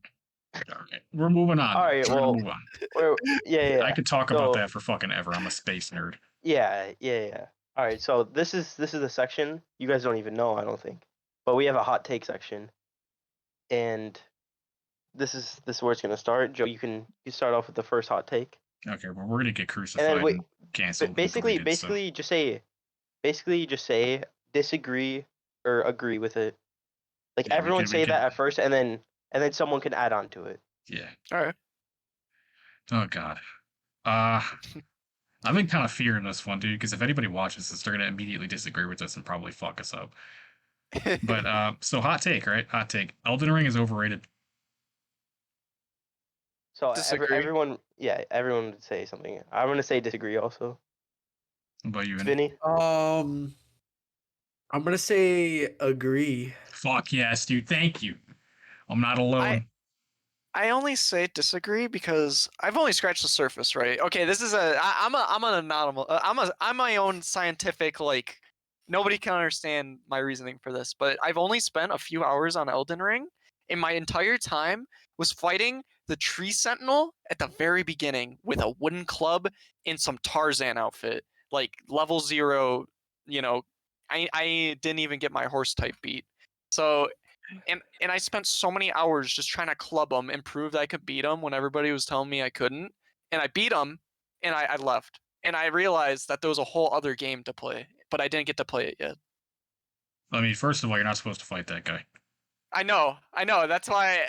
All right, we're moving on. All right, We're gonna well, move on. yeah. I could talk about So- that for fucking ever. I'm a space nerd. Yeah. All right, so this is the section you guys don't even know, I don't think, but we have a hot take section, and this is where it's gonna start. Joe, you start off with the first hot take, Okay, well, we're gonna get crucified and then and canceled. but and deleted, basically just say disagree or agree with it. Like Yeah, we everyone could- say we that could- at first, and then someone can add on to it. So, yeah. Alright. Oh god. I've been kind of fearing this one, dude, because if anybody watches this, they're gonna immediately disagree with us and probably fuck us up. But so hot take, right? Hot take. Elden Ring is overrated. So Disagree. everyone would say something. I'm gonna say disagree also. What about you, Vinny? Vinny, I'm gonna say agree. Fuck yes, dude. Thank you. I'm not alone. I only say disagree because I've only scratched the surface, right? Okay, this is I'm an anonymous. I'm my own scientific, like, nobody can understand my reasoning for this, but I've only spent a few hours on Elden Ring, and my entire time was fighting the tree sentinel at the very beginning with a wooden club in some Tarzan outfit, like level 0. You know, I didn't even get my horse type beat, so. And I spent so many hours just trying to club him and prove that I could beat him when everybody was telling me I couldn't. And I beat him, and I left. And I realized that there was a whole other game to play, but I didn't get to play it yet. I mean, first of all, you're not supposed to fight that guy. I know. That's why.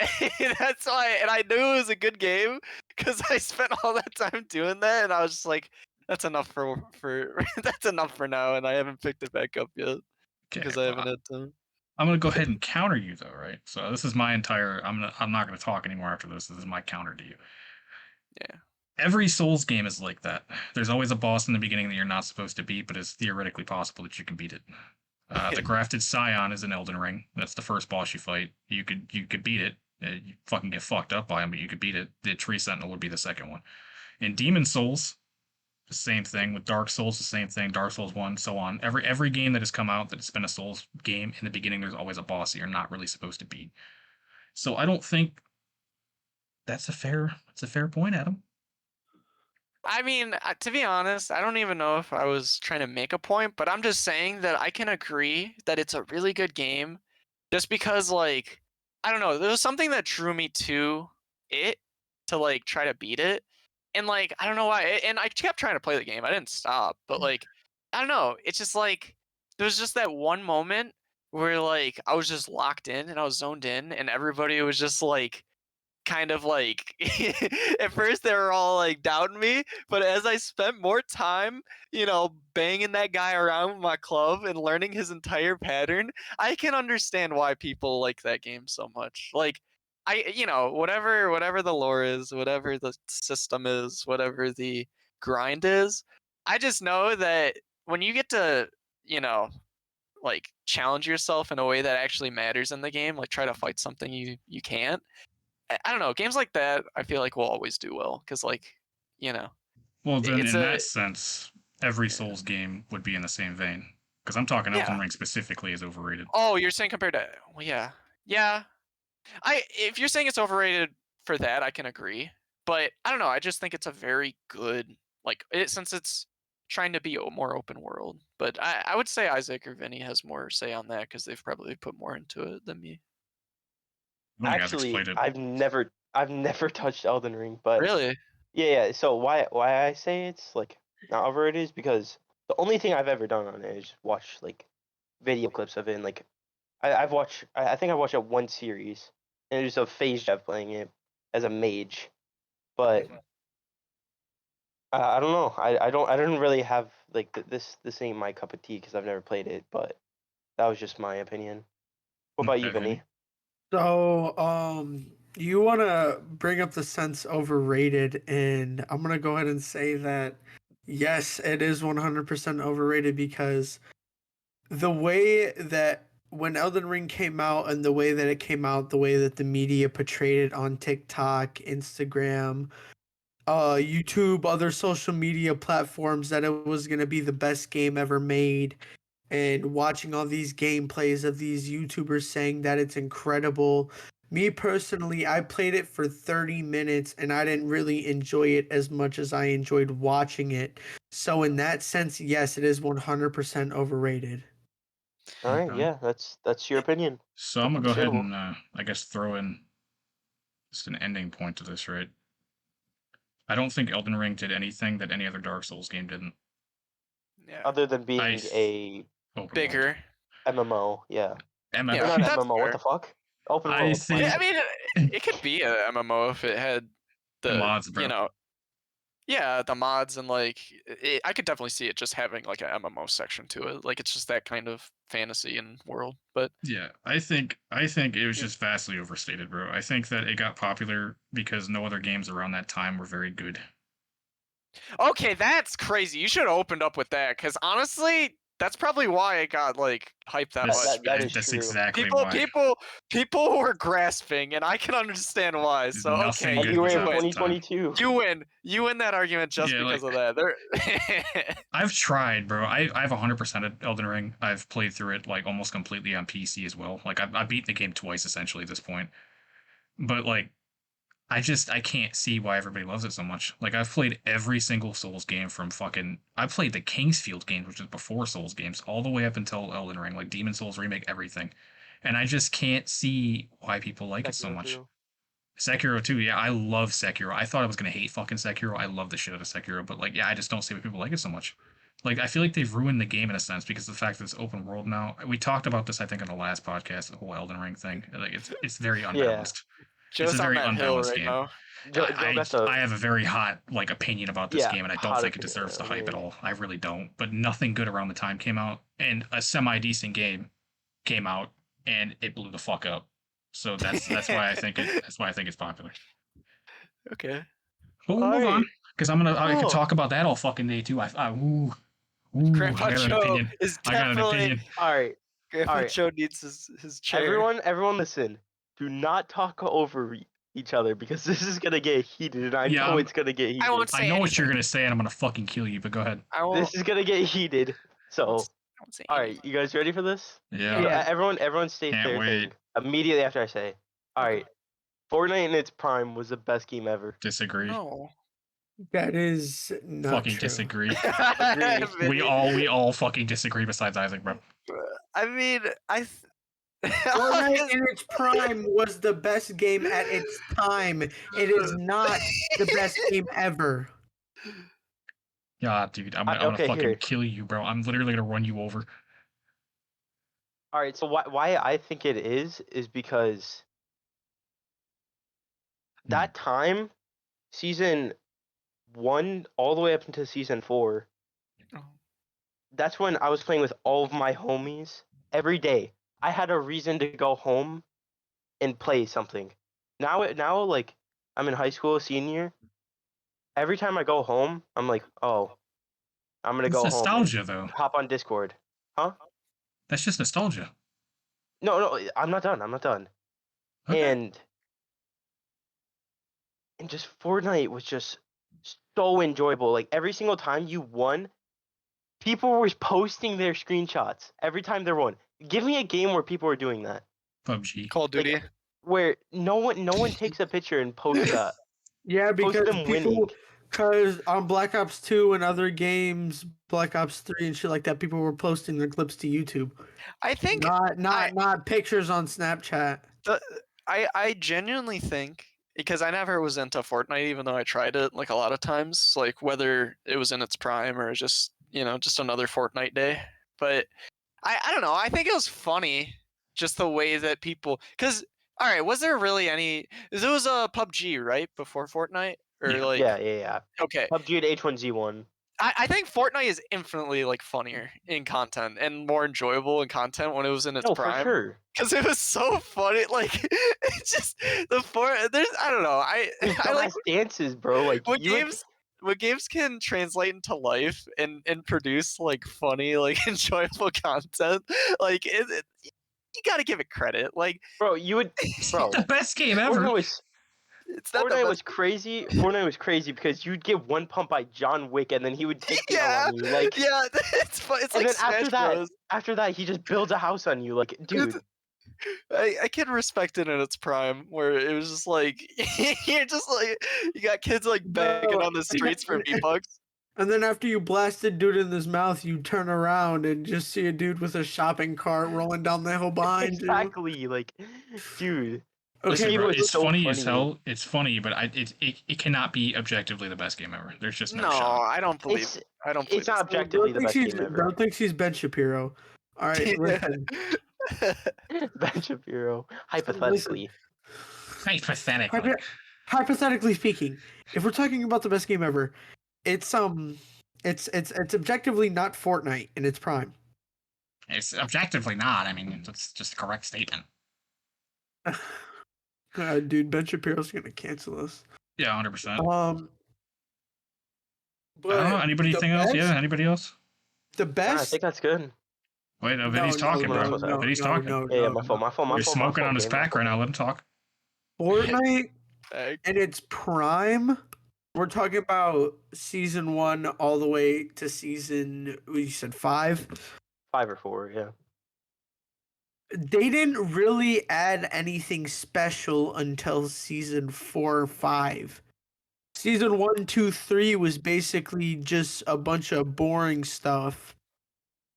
That's why. And I knew it was a good game because I spent all that time doing that, and I was just like, "That's enough for that's enough for now." And I haven't picked it back up yet Okay, because I haven't had time. I'm gonna go ahead and counter you though, right? So this is my entire. I'm not gonna talk anymore after this. This is my counter to you. Yeah. Every Souls game is like that. There's always a boss in the beginning that you're not supposed to beat, but it's theoretically possible that you can beat it. The Grafted Scion is in Elden Ring. That's the first boss you fight. You could beat it. You fucking get fucked up by him, but you could beat it. The Tree Sentinel would be the second one. In Demon Souls, the same thing. With Dark Souls, the same thing. Dark Souls 1, so on. Every game that has come out that's been a Souls game, in the beginning there's always a boss that you're not really supposed to beat. So I don't think that's a fair point, Adam. I mean, to be honest, I don't even know if I was trying to make a point, but I'm just saying that I can agree that it's a really good game just because, like, I don't know, there was something that drew me to it to, like, try to beat it. And, like, I don't know why. And I kept trying to play the game. I didn't stop. But, like, I don't know. It's just, like, there was just that one moment where, like, I was just locked in and I was zoned in and everybody was just, like, kind of like at first they were all like doubting me, but as I spent more time, banging that guy around with my club and learning his entire pattern, I can understand why people like that game so much. Like, whatever the lore is, whatever the system is, whatever the grind is, I just know that when you get to, like, challenge yourself in a way that actually matters in the game, like try to fight something you can't. I don't know. Games like that, I feel like will always do well because, like, Well, then it's in that sense, every Souls game would be in the same vein. Because I'm talking Elden Yeah. Ring specifically is overrated. Oh, you're saying compared to, well, yeah. If you're saying it's overrated for that, I can agree. But I don't know. I just think it's a very good, like, since it's trying to be a more open world. But I would say Isaac or Vinny has more say on that because they've probably put more into it than me. I don't think I've actually, explained it. I've never touched Elden Ring, but Really? yeah. So why I say it's like not overrated is because the only thing I've ever done on it is watch like video clips of it. And, like I've watched, I think I watched a one series, and it was of Phase Jeff playing it as a mage, but I don't know. I don't really have like this ain't my cup of tea because I've never played it, but That was just my opinion. What about you, Okay, Vinny? So, you want to bring up the sense overrated, and I'm gonna go ahead and say that yes, it is 100% overrated because the way that when Elden Ring came out and the way that it came out, the way that the media portrayed it on TikTok, Instagram, YouTube, other social media platforms, that it was gonna be the best game ever made, and watching all these gameplays of these YouTubers saying that it's incredible. Me personally, I played it for 30 minutes and I didn't really enjoy it as much as I enjoyed watching it. So in that sense, yes, it is 100% overrated. All right, Okay. yeah, that's your opinion. So I'm gonna go ahead Understandable. and I guess throw in just an ending point to this, right? I don't think Elden Ring did anything that any other Dark Souls game didn't. Yeah. Other than I being th- a Open world. Bigger. MMO, yeah. Or MMO. Yeah, not that's MMO, what fair. the fuck? Open I world. think- I mean, it could be a MMO if it had The mods, bro. you know, yeah, the mods and like I could definitely see it just having like an MMO section to it. Like it's just that kind of fantasy and world. But Yeah, I think it was just vastly overstated, bro. I think that it got popular because no other games around that time were very good. okay, that's crazy. You should have opened up with that because honestly, that's probably why it got like hyped that That's, much. that is that's true. exactly People, why. people were grasping, and I can understand why. There's So nothing okay, good you was February of out at win. the time. 2022. You win that argument just Yeah, because like- of that. There. I've tried, bro. I've 100%ed Elden Ring. I've played through it like almost completely on PC as well. Like I beat the game twice essentially at this point. But like I can't see why everybody loves it so much. Like I've played every single Souls game from fucking I played the Kingsfield games, which is before Souls games, all the way up until Elden Ring, like Demon Souls remake, everything. And I just can't see why people like it so Sekiro much. too. Sekiro too, yeah, I love Sekiro. I thought I was gonna hate fucking Sekiro. I love the shit out of Sekiro, but like, yeah, I just don't see why people like it so much. Like, I feel like they've ruined the game in a sense because of the fact that it's open world now. We talked about this, I think, in the last podcast, the whole Elden Ring thing. Like, it's very unbalanced. It's a Joe's on very that hill unbalanced right game. now. Joe got the I have a very hot like opinion about this Yeah, game, and I don't hot think it opinion, deserves the hype at yeah. all. I really don't. But nothing good around the time came out, and a semi decent game came out, and it blew the fuck up. So that's why I think it's popular. Okay. But we'll move on Alright. because I could Cool. talk about that all fucking day too. Ooh, I Grandpa got an Joe opinion. is I got an definitely. opinion. All right, Grandpa Alright. Joe needs his chair. everyone, listen. Do not talk over each other because this is gonna get heated, and I Yeah, know I'm- it's gonna get heated. I won't say I know what you're anything. gonna say, and I'm gonna fucking kill you. But go ahead. I won't. This is gonna get heated. So, I won't say all anything. right, you guys ready for this? Yeah. Yeah. Everyone state Can't their wait. thing immediately after I say. All Okay. right, Fortnite in its prime was the best game ever. Disagree. No. That is not Fucking true. disagree. Agreed. we all fucking disagree besides Isaac, bro. I mean, Fortnite in its prime was the best game at its time. It is not the best game ever. Yeah, dude, I'm gonna Okay, fucking here. kill you, bro. I'm literally gonna run you over. All right, so why I think it is because that time, season 1 all the way up into season 4, that's when I was playing with all of my homies every day. I had a reason to go home and play something. Now like I'm in high school, senior. Every time I go home, I'm like, oh, I'm gonna It's go nostalgia, home though. and hop on Discord. Huh? That's just nostalgia. No, I'm not done. Okay. And just Fortnite was just so enjoyable. Like every single time you won, people were posting their screenshots every time they won. Give me a game where people are doing that. PUBG. Call of Duty. Where no one takes a picture and posts that. Yeah, because them people, winning. because on Black Ops 2 and other games, Black Ops 3 and shit like that, people were posting their clips to YouTube. I think Not pictures on Snapchat. I genuinely think because I never was into Fortnite, even though I tried it like a lot of times, like whether it was in its prime or just just another Fortnite day. But I don't know. I think it was funny just the way that people because all right, was there really any? There was a PUBG right before Fortnite or Yeah. like Yeah. okay. PUBG at H1Z1. I think Fortnite is infinitely like funnier in content and more enjoyable in content when it was in its No, for prime. sure. Because it was so funny, like it's just there's I don't know These I like dumbass dances, bro. Like when you would, games can translate into life and produce like funny like enjoyable content like you gotta give it credit like bro. You would, bro. The best game ever. it's not the Fortnite best. was crazy. Fortnite was crazy because you'd get one pump by John Wick and then he would take the L Yeah, on you. Like, yeah, it's fun. It's and like then after Smash that, Bros. he just builds a house on you. Like, dude, I can respect it in its prime, where it was just like you're just like you got kids like begging No, on the streets for V-Bucks. And then after you blast a dude in his mouth, you turn around and just see a dude with a shopping cart rolling down the hill behind you. exactly. Like, dude, Listen, Okay, game bro, was it's so funny, funny. as hell. It's funny, but it cannot be objectively the best game ever. There's just no No, shot. I don't believe. It's I don't believe it's not objectively the best game ever. Bro thinks he's Ben Shapiro. All right, listen. Ben Shapiro, Listen. hypothetically. Hypothetically. Hypothetically speaking, if we're talking about the best game ever, it's objectively not Fortnite in its prime. It's objectively not. I mean, that's just a correct statement. Dude, Ben Shapiro's gonna cancel us. Yeah, 100%. But I don't know. Anybody the think else? best- Yeah, anybody else? The I best. think that's good. Wait, no, No, Vinny's talking, no, bro. no, Vinny's talking. Yeah, my fault. He's smoking on his pack right now. Let him talk. Fortnite Egg. in its prime. We're talking about season 1 all the way to season. You said 5. 5 or 4, yeah. They didn't really add anything special until season 4 or 5. Season 1, 2, 3 was basically just a bunch of boring stuff.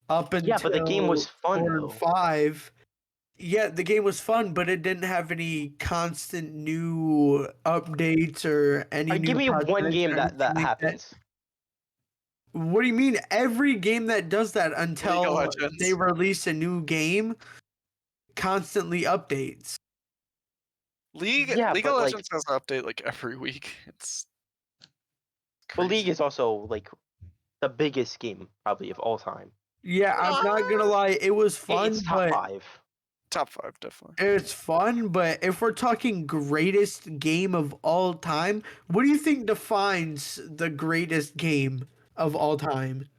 Up until Yeah, but the game was fun 4 though. and 5. Yeah, the game was fun, but it didn't have any constant new updates or any new Give me one projects game or that anything like happens. What do you mean? Every game that does that until Legends. they release a new game constantly updates. League Yeah, of but, like- Legends has an update like every week. It's But League crazy. is also like the biggest game probably of all time. Yeah, I'm not gonna lie, it was fun, It's top but 5. top 5 definitely. it's fun. But if we're talking greatest game of all time, what do you think defines the greatest game of all time?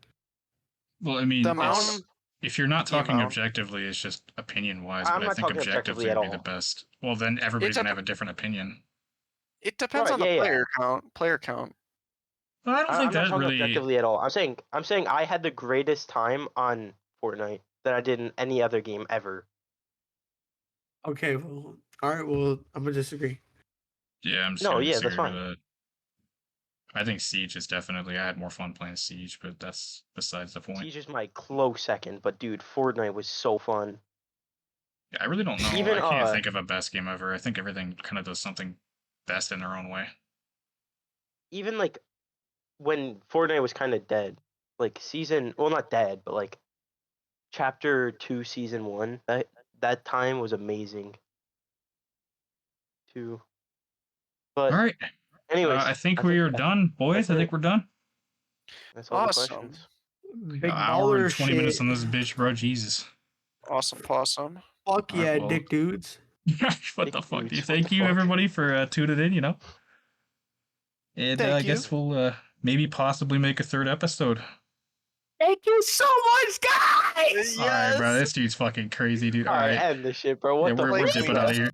Well, I mean, The it's- amount- if you're not the talking amount. objectively, it's just opinion-wise. I'm But I not think talking objectively objectively at would be the all. best. Well, then everybody's a- gonna have a different opinion. It depends Right, on the yeah, yeah. player count. Player count. Well, I don't I'm think not that talking really. objectively at all. I'm saying I had the greatest time on Fortnite than I did in any other game ever. Okay, well, all right, well, I'm gonna disagree. Yeah, I'm just No, gonna yeah, that's disagree fine. with that. I think Siege is definitely. I had more fun playing Siege, but that's besides the point. Siege is my close second, but dude, Fortnite was so fun. Yeah, I really don't know. Even, I can't think of a best game ever. I think everything kind of does something best in their own way. Even like when Fortnite was kind of dead, like not dead, but like chapter 2 season 1, that time was amazing too. But All right. anyways, I think we are done, boys. I it. think we're done. That's all Awesome. the questions. Big An hour and baller 20 minutes shit. on this bitch, bro. Jesus. Awesome possum. Fuck All right, yeah, well- dick dudes. What Dick the fuck? dudes, what Thank the you, fuck? everybody, for tuning in. And Thank I you. guess we'll maybe possibly make a third episode. Thank you so much, guys. All right, bro. This dude's fucking crazy, dude. All right, All right. end this shit, bro. What Yeah, the we're fuck? dipping out of here.